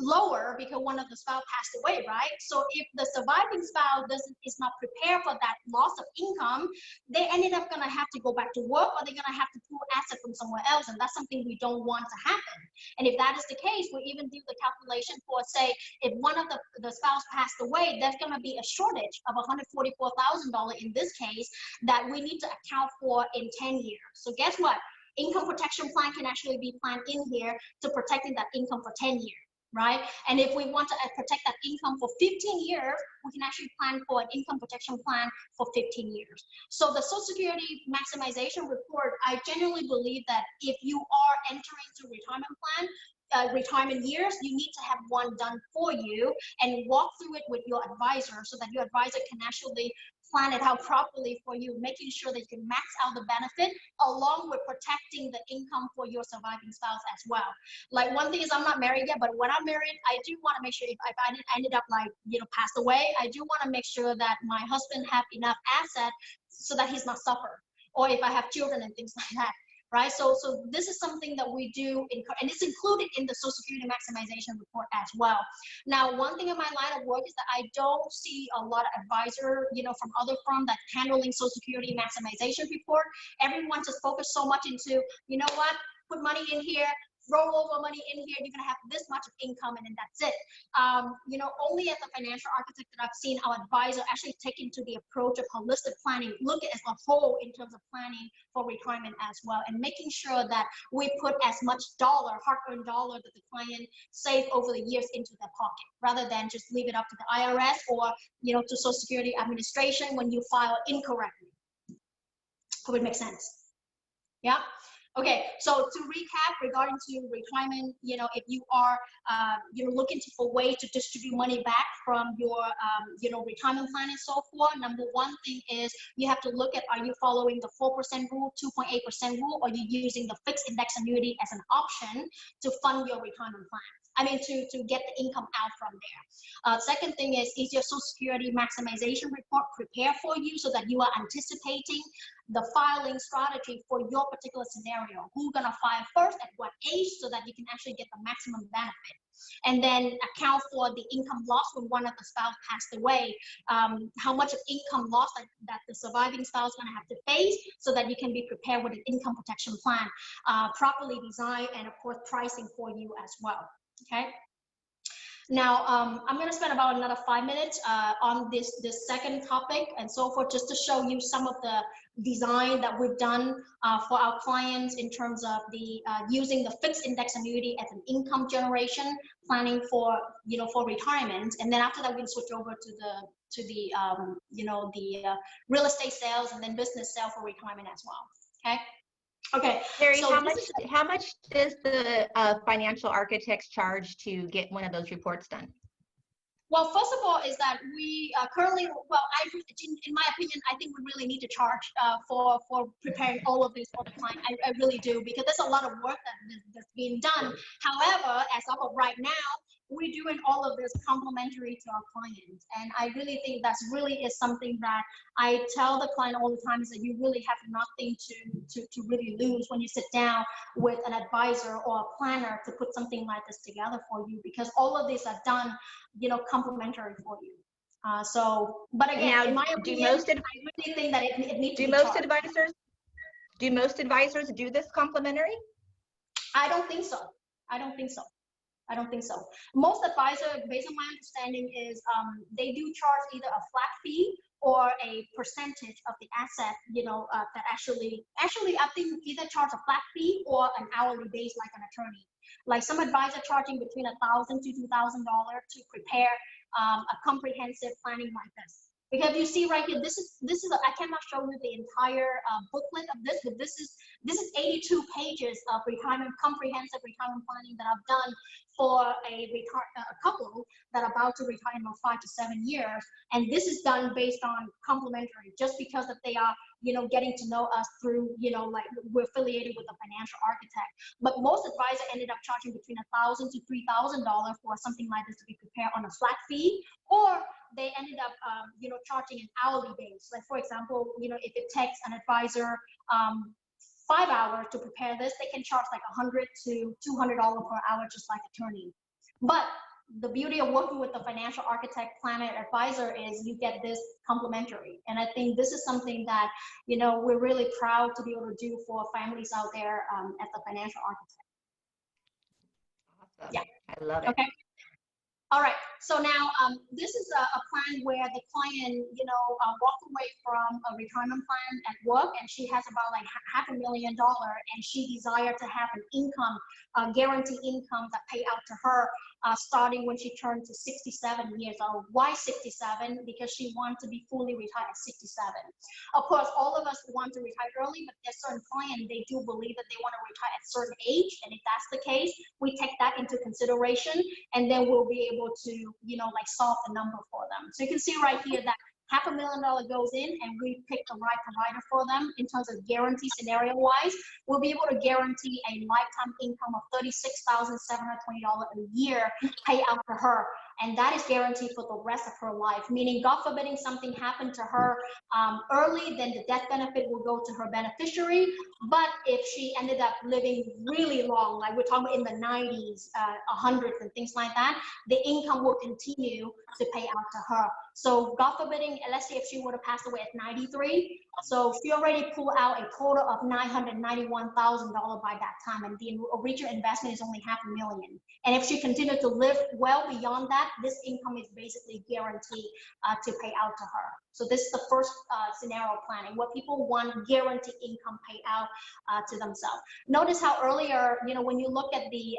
lower because one of the spouse passed away, right? So if the surviving spouse is not prepared for that loss of income, they ended up gonna have to go back to work, or they're gonna have to pull assets from somewhere else, and that's something we don't want to happen. And if that is the case, we even do the calculation for, say, if one of the spouse passed away, there's gonna be a shortage of $144,000 in this case that we need to account for in 10 years. So guess what? income protection plan can actually be planned in here to protecting that income for 10 years. Right? And if we want to protect that income for 15 years, we can actually plan for an income protection plan for 15 years. So the Social Security maximization report, I genuinely believe that if you are entering into retirement plan, retirement years, you need to have one done for you and walk through it with your advisor so that your advisor can actually plan it out properly for you, making sure that you can max out the benefit along with protecting the income for your surviving spouse as well. Like one thing is I'm not married yet, but when I'm married, I do want to make sure if I ended up like, passed away, I do want to make sure that my husband have enough asset so that he's not suffer. Or if I have children and things like that. Right, so this is something that we do, and it's included in the Social Security maximization report as well. Now, one thing in my line of work is that I don't see a lot of advisor, from other firms that handling Social Security maximization report. Everyone just focus so much into, what, put money in here, roll over money in here, you're gonna have this much of income, and then that's it. Only as a financial architect that I've seen our advisor actually take into the approach of holistic planning, look at as a whole in terms of planning for retirement as well, and making sure that we put as much hard-earned dollar that the client saved over the years into their pocket, rather than just leave it up to the IRS or, to Social Security Administration when you file incorrectly. Hope it makes sense. Yeah. Okay, so to recap regarding to retirement, if you are, looking for ways to distribute money back from your, retirement plan and so forth, number one thing is you have to look at, are you following the 4% rule, 2.8% rule, or are you using the fixed index annuity as an option to fund your retirement plan? To get the income out from there. Second thing is your Social Security maximization report prepared for you so that you are anticipating the filing strategy for your particular scenario? Who's gonna file first, at what age, so that you can actually get the maximum benefit? And then account for the income loss when one of the spouse passed away. How much of income loss that the surviving spouse is gonna have to face, so that you can be prepared with an income protection plan, properly designed, and of course pricing for you as well. Okay. Now, I'm going to spend about another 5 minutes on this second topic and so forth, just to show you some of the design that we've done for our clients in terms of the using the fixed index annuity as an income generation planning for for retirement. And then after that, we can switch over to the real estate sales and then business sale for retirement as well. Okay. Okay, Terrie, so how much does the financial architects charge to get one of those reports done? Well, first of all, is that we currently, in my opinion, I think we really need to charge for preparing all of this for the client. I really do, because there's a lot of work that's being done. However, as of right now, we're doing all of this complimentary to our clients. And I really think that's really is something that I tell the client all the time, is that you really have nothing to really lose when you sit down with an advisor or a planner to put something like this together for you, because all of these are done, complimentary for you. But again, now, in my opinion, I really think that it needs to be charged. Do most advisors do this complimentary? I don't think so. I don't think so. Most advisors, based on my understanding, is they do charge either a flat fee or a percentage of the asset, that actually I think either charge a flat fee or an hourly base, like an attorney. Like some advisor charging between $1,000 to $2,000 to prepare a comprehensive planning like this. Because you see right here, this is I cannot show you the entire booklet of this, but this is 82 pages of comprehensive retirement planning that I've done for a couple that are about to retire in 5 to 7 years. And this is done based on complimentary, just because that they are, getting to know us through, like we're affiliated with a financial architect. But most advisors ended up charging between $1,000 to $3,000 for something like this to be prepared on a flat fee, or they ended up, charging an hourly base. Like for example, if it takes an advisor 5 hours to prepare this, they can charge like $100 to $200 per hour, just like attorney. But the beauty of working with the financial architect, planner, advisor is you get this complimentary. And I think this is something that, we're really proud to be able to do for families out there at the financial architect. Awesome. Yeah. I love it. Okay. All right. So now this is a plan where the client, walked away from a retirement plan at work, and she has about like $500,000, and she desired to have an income, guaranteed income that pay out to her starting when she turned to 67 years old. Why 67? Because she wanted to be fully retired at 67. Of course, all of us want to retire early, but there's certain clients, they do believe that they want to retire at a certain age, and if that's the case, we take that into consideration, and then we'll be able to, solve the number for them. So you can see right here that $500,000 goes in, and we pick the right provider for them in terms of guarantee scenario wise. We'll be able to guarantee a lifetime income of $36,720 a year pay out to her. And that is guaranteed for the rest of her life, meaning God forbidding something happened to her early, then the death benefit will go to her beneficiary. But if she ended up living really long, like we're talking about in the 90s, 100s and things like that, the income will continue to pay out to her. So God forbidding, let's say if she would have passed away at 93, so she already pulled out a total of $991,000 by that time, and the original investment is only $500,000. And if she continued to live well beyond that, this income is basically guaranteed to pay out to her. So this is the first scenario planning, what people want guaranteed income pay out to themselves. Notice how earlier, when you look at the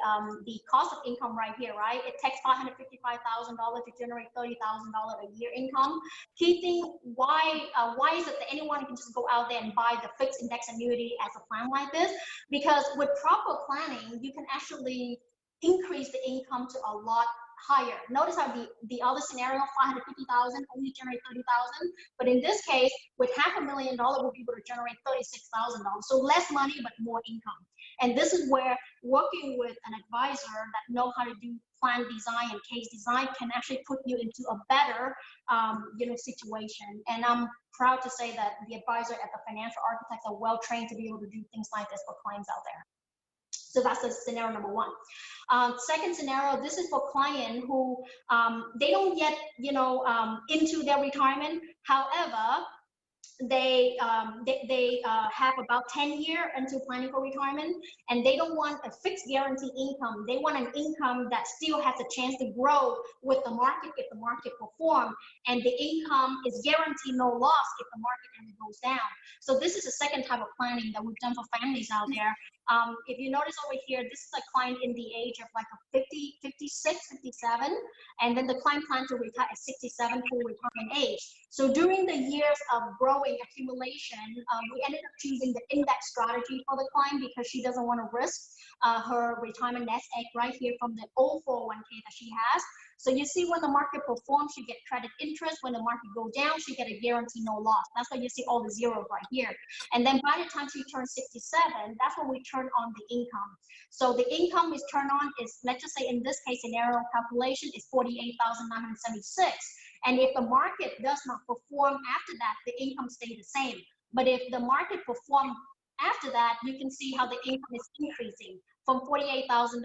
cost of income right here, right? It takes $555,000 to generate $30,000 a year income. Key thing, why is it that anyone can just go out there and buy the fixed index annuity as a plan like this? Because with proper planning, you can actually increase the income to a lot higher. Notice how the other scenario, $550,000 only generate $30,000, but in this case, with $500,000, we'll be able to generate $36,000. So less money, but more income. And this is where working with an advisor that knows how to do plan design and case design can actually put you into a better, situation. And I'm proud to say that the advisor at the financial architects are well trained to be able to do things like this for clients out there. So that's the scenario number one. Second scenario, this is for client who they don't yet, into their retirement. However, they have about 10 years into planning for retirement, and they don't want a fixed guaranteed income. They want an income that still has a chance to grow with the market if the market performs, and the income is guaranteed no loss if the market ever goes down. So this is the second type of planning that we've done for families out there. If you notice over here, this is a client in the age of like a 50, 56, 57, and then the client plans to retire at 67 full retirement age. So during the years of growing accumulation, we ended up choosing the index strategy for the client because she doesn't want to risk her retirement nest egg right here from the old 401k that she has. So you see when the market performs, she get credit interest. When the market goes down, she get a guarantee no loss. That's why you see all the zeros right here. And then by the time she turns 67, that's when we turn on the income. So the income is turned on is, let's just say in this case scenario calculation is 48,976. And if the market does not perform after that, the income stays the same. But if the market performs after that, you can see how the income is increasing from $48,000 to $50,000.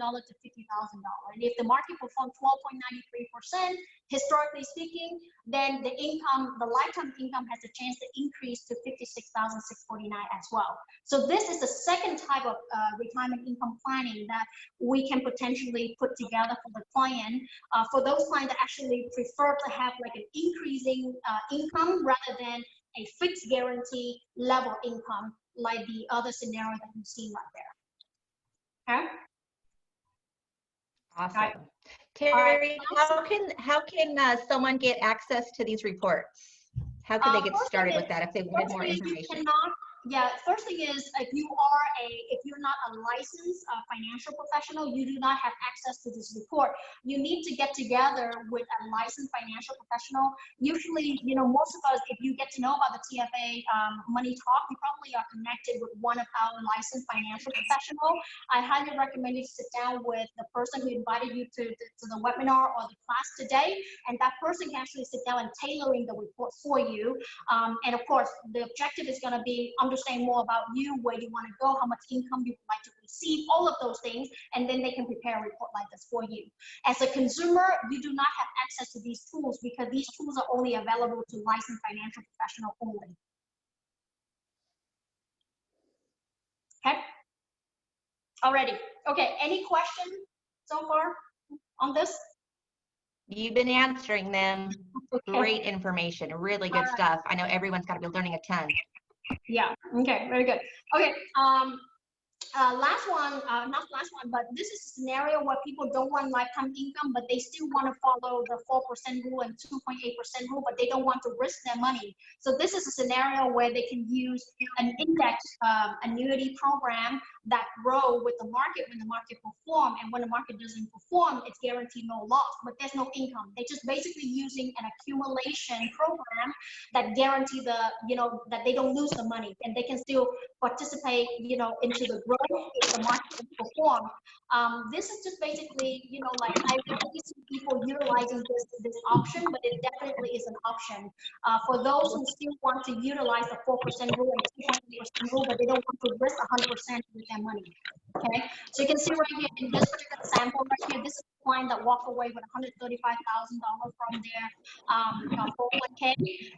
And if the market performs 12.93%, historically speaking, then the income, the lifetime income has a chance to increase to $56,649 as well. So this is the second type of retirement income planning that we can potentially put together for the client. For those clients that actually prefer to have like an increasing income rather than a fixed guarantee level income, like the other scenario that you've seen right there. Okay. Awesome. Right. Terrie, how can someone get access to these reports? How can they get started with that if they wanted more information? First thing is if you're not a licensed financial professional, you do not have access to this report. You need to get together with a licensed financial professional. Usually, most of us, if you get to know about the TFA Money Talk, you probably are connected with one of our licensed financial professional. I highly recommend you sit down with the person who invited you to the webinar or the class today, and that person can actually sit down and tailoring the report for you. And of course, the objective is going to be understand more about you, where you want to go, how much income you would like to receive, all of those things, and then they can prepare a report like this for you. As a consumer, you do not have access to these tools because these tools are only available to licensed financial professionals only. Okay. Alrighty. Okay. Any questions so far on this? You've been answering them. Great information, really good stuff. I know everyone's got to be learning a ton. Yeah. Okay. Very good. Okay. Last one, not last one, but this is a scenario where people don't want lifetime income, but they still want to follow the 4% rule and 2.8% rule, but they don't want to risk their money. So this is a scenario where they can use an index annuity program that grow with the market when the market perform, and when the market doesn't perform, it's guaranteed no loss, but there's no income. They're just basically using an accumulation program that guarantee the, that they don't lose the money and they can still participate, into the growth if the market perform. This is just basically, like I really see people utilizing this option, but it definitely is an option for those who still want to utilize the 4% rule and 2.8% rule, but they don't want to risk 100% with their money. Okay, so you can see right here in this particular sample right here, this is a client that walked away with $135,000 from their 401k,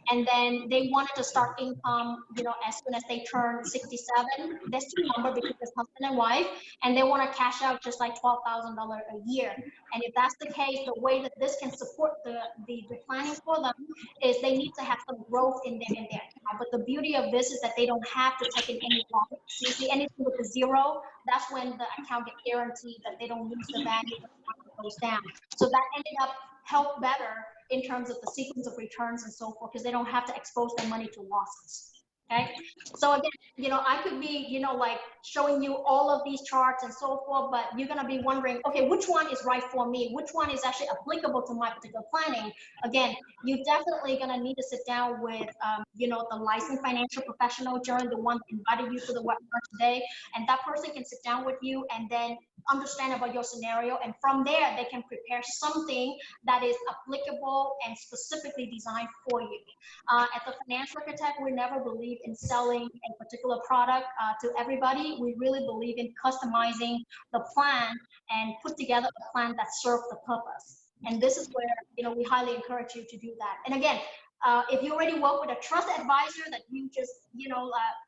and then they wanted to start income, as soon as they turn 67. There's two numbers because it's husband and wife, and they want to cash out just like $12,000 a year. And if that's the case, the way that this can support the planning for them is they need to have some growth in their account. But the beauty of this is that they don't have to take in any profit. So you see anything with a zero, that's when the account gets guaranteed that they don't lose the value when the market goes down. So that ended up help better in terms of the sequence of returns and so forth, because they don't have to expose their money to losses. Okay, so again, I could be, like showing you all of these charts and so forth, but you're going to be wondering, okay, which one is right for me? Which one is actually applicable to my particular planning? Again, you're definitely going to need to sit down with, the licensed financial professional, during the one that invited you to the webinar today, and that person can sit down with you and then understand about your scenario, and from there they can prepare something that is applicable and specifically designed for you. At the Financial Architect, we never believe in selling a particular product to everybody. We really believe in customizing the plan and put together a plan that serves the purpose. And this is where we highly encourage you to do that. And again, if you already work with a trust advisor that you just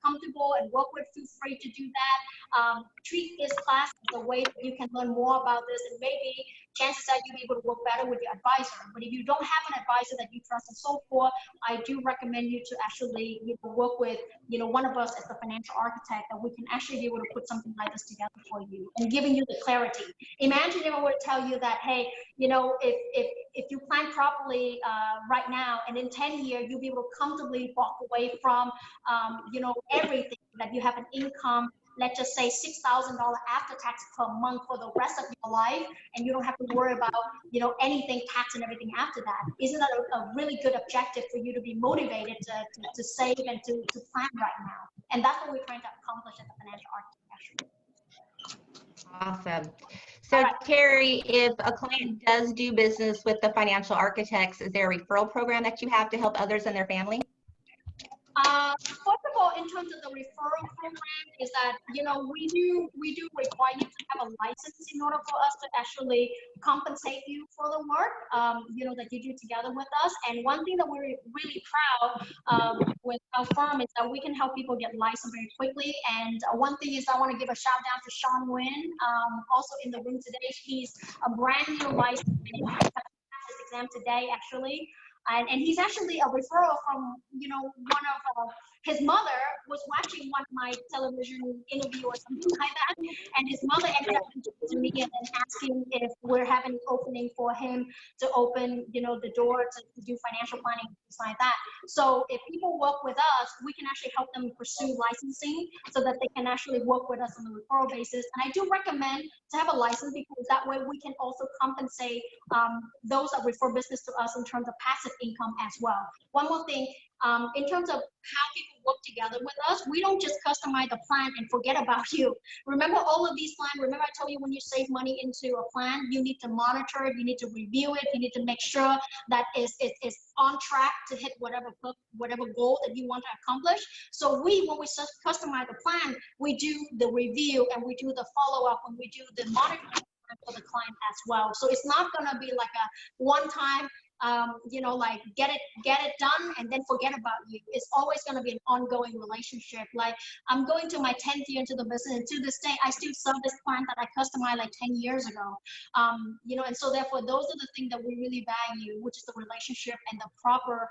comfortable and work with, feel free to do that. Treat this class as a way that you can learn more about this, and maybe chances are you'll be able to work better with your advisor. But if you don't have an advisor that you trust and so forth, I do recommend you to actually work with one of us as the financial architect, that we can actually be able to put something like this together for you and giving you the clarity. Imagine if I were to tell you that, hey, if you plan properly right now, and in 10 years you'll be able to comfortably walk away from everything, that you have an income, let's just say $6,000 after tax per month for the rest of your life, and you don't have to worry about anything, tax and everything after that. Isn't that a really good objective for you to be motivated to save and to plan right now? And that's what we're trying to accomplish at the Financial Architect. Awesome. So Terrie, if a client does do business with the financial architects, is there a referral program that you have to help others in their family? First of all, in terms of the referral program, is that we do require you to have a license in order for us to actually compensate you for the work that you do together with us. And one thing that we're really proud with our firm is that we can help people get licensed very quickly. And one thing is, I want to give a shout out to Sean Nguyen, also in the room today. He's a brand new licensed exam today, actually. And he's actually a referral from, one of his mother was watching one of my television interview or something like that. And his mother ended up talking to me and then asking if we're having an opening for him to open, the door to do financial planning, things like that. So if people work with us, we can actually help them pursue licensing so that they can actually work with us on a referral basis. And I do recommend to have a license, because that way we can also compensate those that refer business to us in terms of passive income as well. One more thing, in terms of how people work together with us, we don't just customize the plan and forget about you. Remember all of these plans, remember I told you when you save money into a plan, you need to monitor it, you need to review it, you need to make sure that it's on track to hit whatever goal that you want to accomplish. So when we customize the plan, we do the review and we do the follow-up, and we do the monitoring for the client as well. So it's not going to be like a one-time like get it done and then forget about you. It's always going to be an ongoing relationship. Like I'm going to my 10th year into the business, and to this day, I still sell this plant that I customized like 10 years ago. And so therefore, those are the things that we really value, which is the relationship and the proper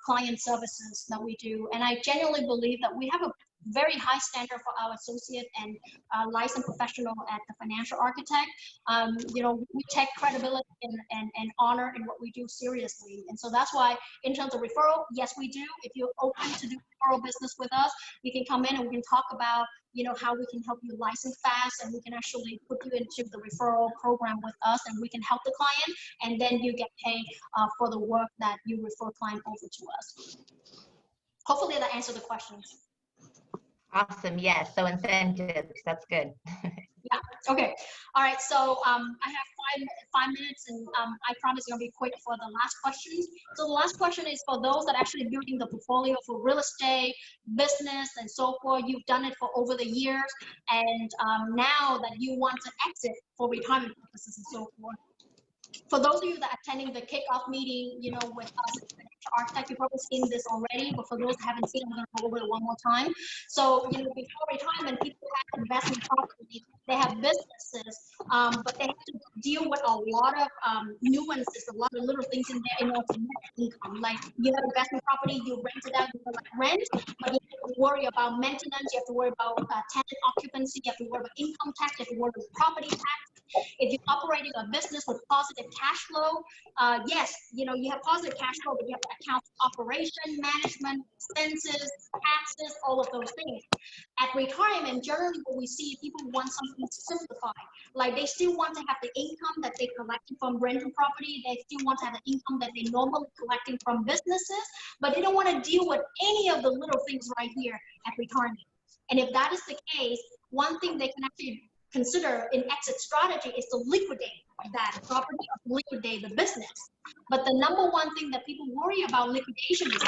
client services that we do. And I genuinely believe that we have a very high standard for our associate and licensed professional at the financial architect. We take credibility and honor in what we do seriously. And so that's why in terms of referral, yes, we do. If you're open to do referral business with us, you can come in and we can talk about, how we can help you license fast, and we can actually put you into the referral program with us, and we can help the client, and then you get paid for the work that you refer client over to us. Hopefully that answered the questions. Awesome. Yes. So incentives. That's good. Yeah. Okay. All right. So I have five minutes, and I promise it's gonna be quick for the last questions. So the last question is for those that are actually building the portfolio for real estate, business, and so forth. You've done it for over the years, and now that you want to exit for retirement purposes and so forth. For those of you that are attending the kickoff meeting, with us as financial architect, you've probably seen this already, but for those that haven't seen it, I'm going to go over it one more time. So, before retirement, people have investment property, they have businesses, but they have to deal with a lot of nuances, a lot of little things in there in order to make income. Like you have investment property, you rent it out, you collect rent, but you have to worry about maintenance, you have to worry about tenant occupancy, you have to worry about income tax, you have to worry about property tax. If you're operating a business with positive cash flow, yes, you have positive cash flow, but you have to account for operation, management, expenses, taxes, all of those things. At retirement, generally what we see, people want something simplified. Like they still want to have the income that they collected from rental property. They still want to have the income that they normally collecting from businesses, but they don't want to deal with any of the little things right here at retirement. And if that is the case, one thing they can actually consider in exit strategy is to liquidate that property or liquidate the business. But the number one thing that people worry about liquidation is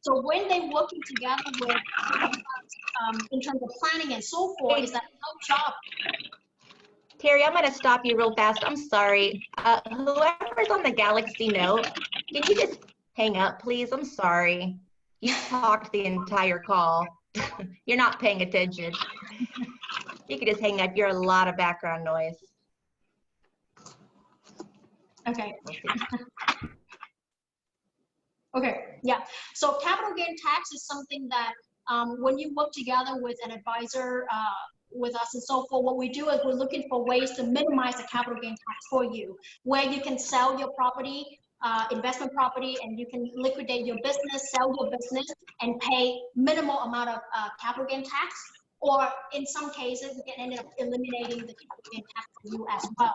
so when they're working together with in terms of planning and so forth, is that no job. Terrie, I'm going to stop you real fast. I'm sorry. Whoever's on the Galaxy Note, can you just hang up, please? I'm sorry. You talked the entire call. You're not paying attention. You can just hang up. You're a lot of background noise. Okay. Okay. Yeah. So capital gain tax is something that when you work together with an advisor, with us and so forth, what we do is we're looking for ways to minimize the capital gain tax for you, where you can sell your property, investment property, and you can liquidate your business, sell your business, and pay minimal amount of capital gain tax. Or in some cases, we can end up eliminating the capital gain tax for you as well.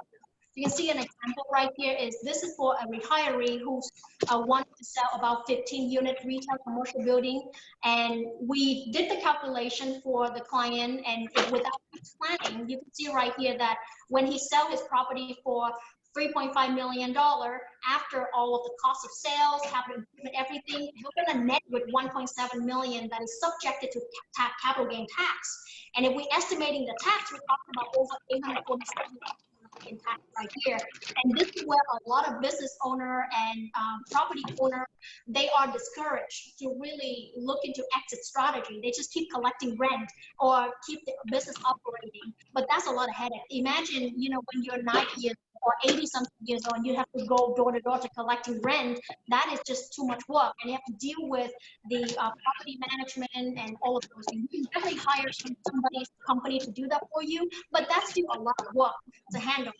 You can see an example right here is this is for a retiree who's wanting to sell about 15-unit retail commercial building. And we did the calculation for the client, and without planning, you can see right here that when he sell his property for $3.5 million, after all of the cost of sales, capital improvement, everything, he'll get a net with $1.7 million that is subjected to capital gain tax. And if we're estimating the tax, we're talking about over $847 in tax right here. And this is where a lot of business owner and property owner, they are discouraged to really look into exit strategy. They just keep collecting rent or keep the business operating. But that's a lot of headache. Imagine, when you're 90 years or 80-something years old, and you have to go door to door to collecting rent. That is just too much work, and you have to deal with the property management and all of those things. You can definitely hire somebody's company to do that for you, but that's still a lot of work to handle.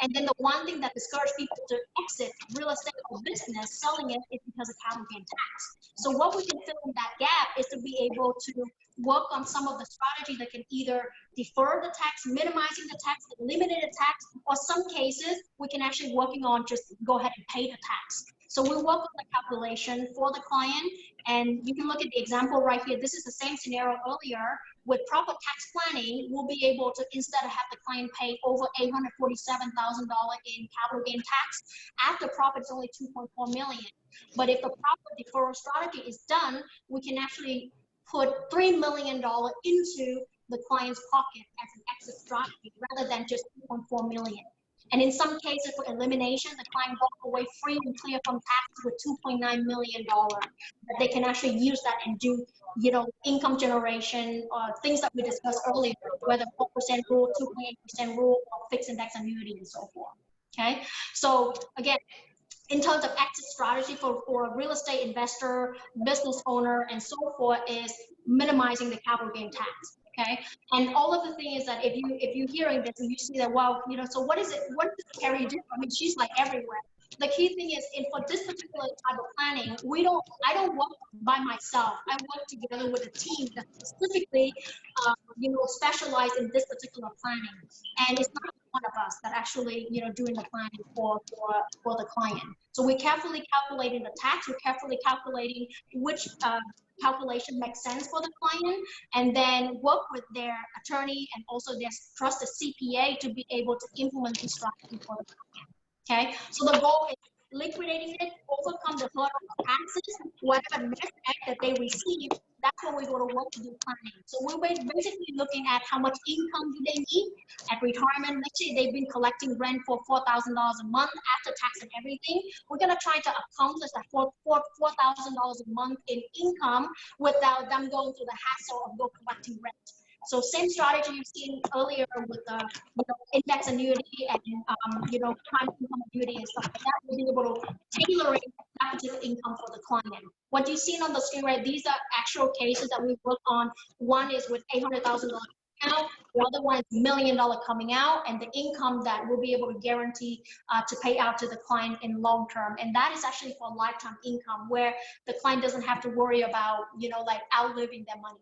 And then the one thing that discourages people to exit real estate or business, selling it, is because of capital gain tax. So what we can fill in that gap is to be able to work on some of the strategy that can either defer the tax, minimizing the tax, eliminate the tax, or some cases we can actually working on just go ahead and pay the tax. So we work on the calculation for the client, and you can look at the example right here. This is the same scenario earlier. With proper tax planning, we'll be able to, instead of have the client pay over $847,000 in capital gain tax, after profit is only $2.4 million. But if the proper deferral strategy is done, we can actually put $3 million into the client's pocket as an exit strategy rather than just $2.4 million. And in some cases, for elimination, the client walk away free and clear from taxes with $2.9 million. That they can actually use that and do, income generation, things that we discussed earlier, whether 4% rule, 2.8% rule, or fixed index annuity, and so forth. Okay, so again, in terms of exit strategy for a real estate investor, business owner, and so forth, is minimizing the capital gain tax. Okay, and all of the thing is that if you're hearing this and you see that, well, so what is it? What does Terrie do? I mean, she's like everywhere. The key thing is, for this particular type of planning, I don't work by myself. I work together with a team that specifically, specialize in this particular planning. And it's not one of us that actually, doing the planning for the client. So we're carefully calculating the tax. We're carefully calculating which calculation makes sense for the client, and then work with their attorney and also their trusted CPA to be able to implement this strategy for the client. Okay, so the goal is liquidating it, overcome the hurdle of taxes, whatever net act that they receive. That's when we go to work to do planning. So we're basically looking at how much income do they need at retirement. Let's say they've been collecting rent for $4,000 a month after tax and everything. We're gonna try to accomplish that $4,000 a month in income without them going through the hassle of collecting rent. So same strategy you've seen earlier with the index annuity and prime income annuity and stuff like that. We'll be able to tailor that particular income for the client. What you've seen on the screen, right? These are actual cases that we work on. One is with $800,000 out. The other one is $1 million coming out, and the income that we'll be able to guarantee to pay out to the client in long term. And that is actually for lifetime income, where the client doesn't have to worry about like outliving their money.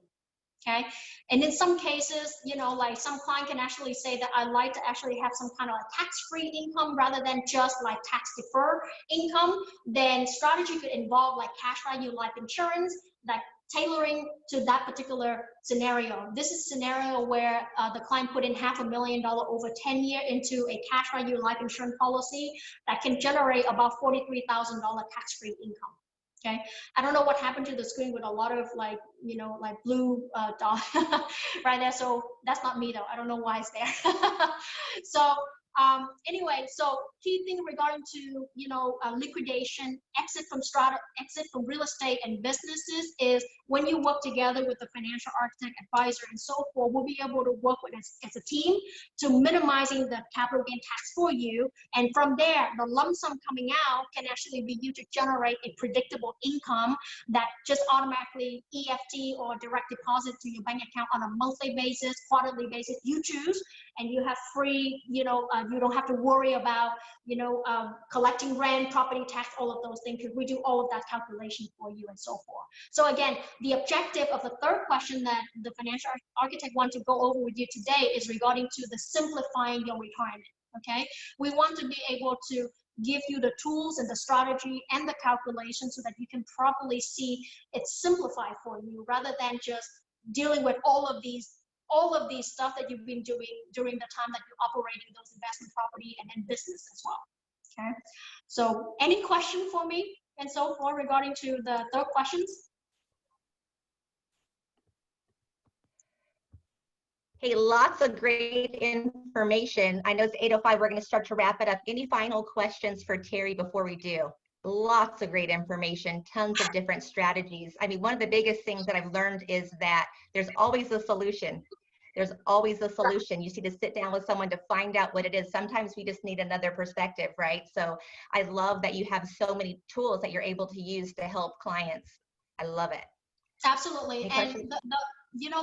Okay, and in some cases, like some client can actually say that I'd like to actually have some kind of a tax-free income rather than just like tax-deferred income. Then strategy could involve like cash value life insurance, like tailoring to that particular scenario. This is a scenario where the client put in $500,000 over 10 years into a cash value life insurance policy that can generate about $43,000 tax-free income. Okay, I don't know what happened to the screen with a lot of like blue dot right there. So that's not me though. I don't know why it's there. So anyway, so key thing regarding to liquidation, exit from real estate and businesses is when you work together with the financial architect, advisor, and so forth, we'll be able to work with as a team to minimizing the capital gain tax for you. And from there, the lump sum coming out can actually be used to generate a predictable income that just automatically EFT or direct deposit to your bank account on a monthly basis, quarterly basis, you choose, and you have free, you don't have to worry about, collecting rent, property tax, all of those things, because we do all of that calculation for you and so forth. So again, the objective of the third question that the financial architect wants to go over with you today is regarding to the simplifying your retirement. Okay, we want to be able to give you the tools and the strategy and the calculation so that you can properly see it simplified for you, rather than just dealing with all of these stuff that you've been doing during the time that you're operating those investment property and then business as well. Okay, so any question for me and so forth regarding to the third questions? Hey, lots of great information. I know it's 8:05. We're going to start to wrap it up. Any final questions for Terrie before we do? Lots of great information, tons of different strategies. I mean, one of the biggest things that I've learned is that there's always a solution. There's always a solution. You need to sit down with someone to find out what it is. Sometimes we just need another perspective, right? So I love that you have so many tools that you're able to use to help clients. I love it. Absolutely. And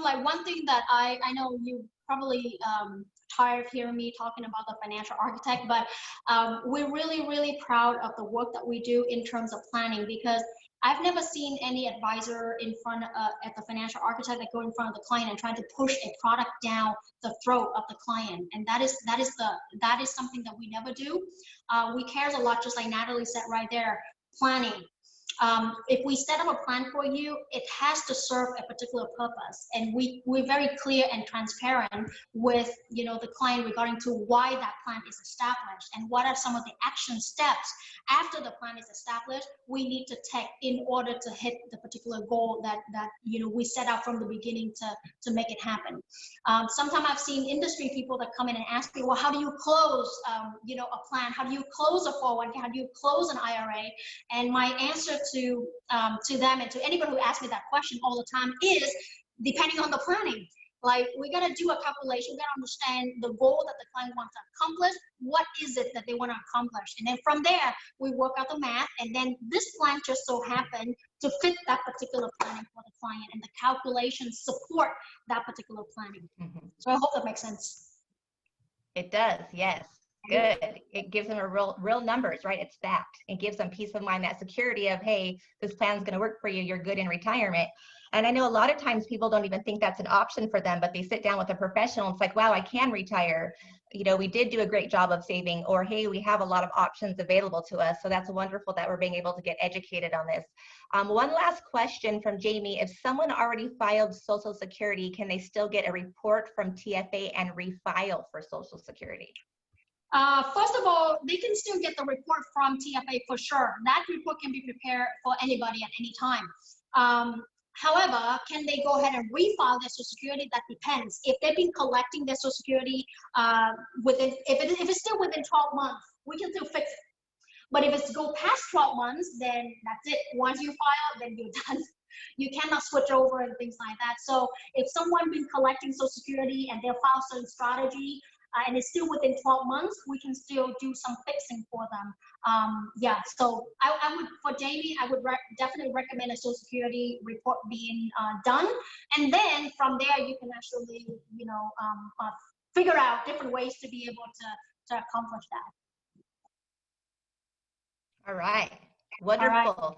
like one thing that I know you probably tired of hearing me talking about the financial architect, but we're really, really proud of the work that we do in terms of planning, because I've never seen any advisor in front at the financial architect that go in front of the client and trying to push a product down the throat of the client. And that is something that we never do. We care a lot, just like Natalie said right there, planning. If we set up a plan for you, it has to serve a particular purpose, and we're very clear and transparent with the client regarding to why that plan is established and what are some of the action steps after the plan is established we need to take in order to hit the particular goal that we set out from the beginning to make it happen. Sometimes I've seen industry people that come in and ask me, well, how do you close a plan? How do you close a 401k? How do you close an IRA? And my answer to them and to anybody who asks me that question all the time is depending on the planning. Like, we got to do a calculation, we got to understand the goal that the client wants to accomplish. What is it that they want to accomplish? And then from there, we work out the math, and then this plan just so happened to fit that particular planning for the client, and the calculations support that particular planning. Mm-hmm. So I hope that makes sense. It does, yes. Good. It gives them a real numbers, right? It's fact. It gives them peace of mind, that security of, hey, this plan's going to work for you. You're good in retirement. And I know a lot of times people don't even think that's an option for them, but they sit down with a professional. It's like, wow, I can retire. We did do a great job of saving, or, hey, we have a lot of options available to us. So that's wonderful that we're being able to get educated on this. One last question from Jamie. If someone already filed Social Security, can they still get a report from TFA and refile for Social Security? First of all, they can still get the report from TFA for sure. That report can be prepared for anybody at any time. However, can they go ahead and refile their Social Security? That depends. If they've been collecting their Social Security if it's still within 12 months, we can still fix it. But if it's go past 12 months, then that's it. Once you file, then you're done. You cannot switch over and things like that. So if someone been collecting Social Security and they file certain strategy, and it's still within 12 months, we can still do some fixing for them. So I would, for Jamie, I would definitely recommend a Social Security report being done. And then from there, you can actually, figure out different ways to be able to accomplish that. All right. Wonderful. All right.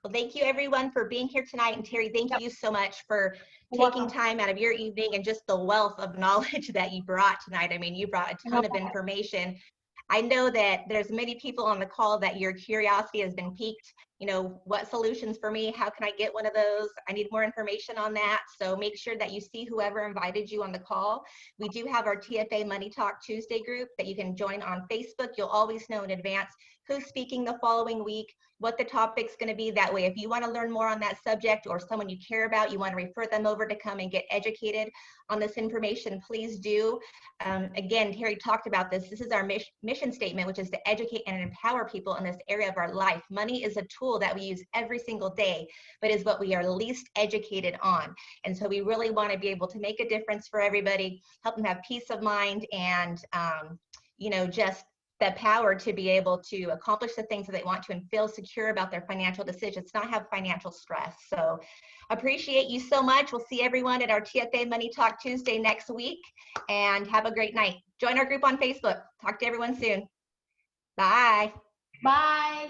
Well, thank you everyone for being here tonight. And Terrie, thank you so much for taking time out of your evening and just the wealth of knowledge that you brought tonight. I mean, you brought a ton of information. I know that there's many people on the call that your curiosity has been piqued. What solutions for me? How can I get one of those? I need more information on that. So make sure that you see whoever invited you on the call. We do have our TFA Money Talk Tuesday group that you can join on Facebook. You'll always know in advance who's speaking the following week, what the topic's going to be. That way, if you want to learn more on that subject or someone you care about, you want to refer them over to come and get educated on this information, please do. Again, Terrie talked about this. This is our mission statement, which is to educate and empower people in this area of our life. Money is a tool that we use every single day, but is what we are least educated on. And so we really want to be able to make a difference for everybody, help them have peace of mind and, just the power to be able to accomplish the things that they want to and feel secure about their financial decisions, not have financial stress. So appreciate you so much. We'll see everyone at our TFA Money Talk Tuesday next week, and have a great night. Join our group on Facebook. Talk to everyone soon. Bye. Bye.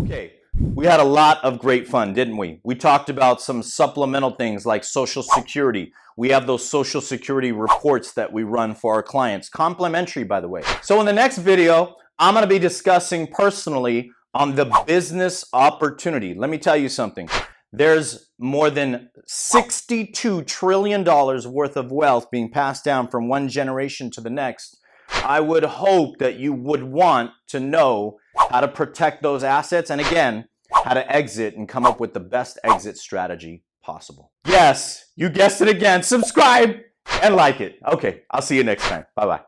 Okay, we had a lot of great fun, didn't we? We talked about some supplemental things like Social Security. We have those Social Security reports that we run for our clients, complimentary, by the way. So in the next video, I'm going to be discussing personally on the business opportunity. Let me tell you something. There's more than $62 trillion worth of wealth being passed down from one generation to the next. I would hope that you would want to know how to protect those assets, and again, how to exit and come up with the best exit strategy possible. Yes, you guessed it again. Subscribe and like it. Okay, I'll see you next time. Bye-bye.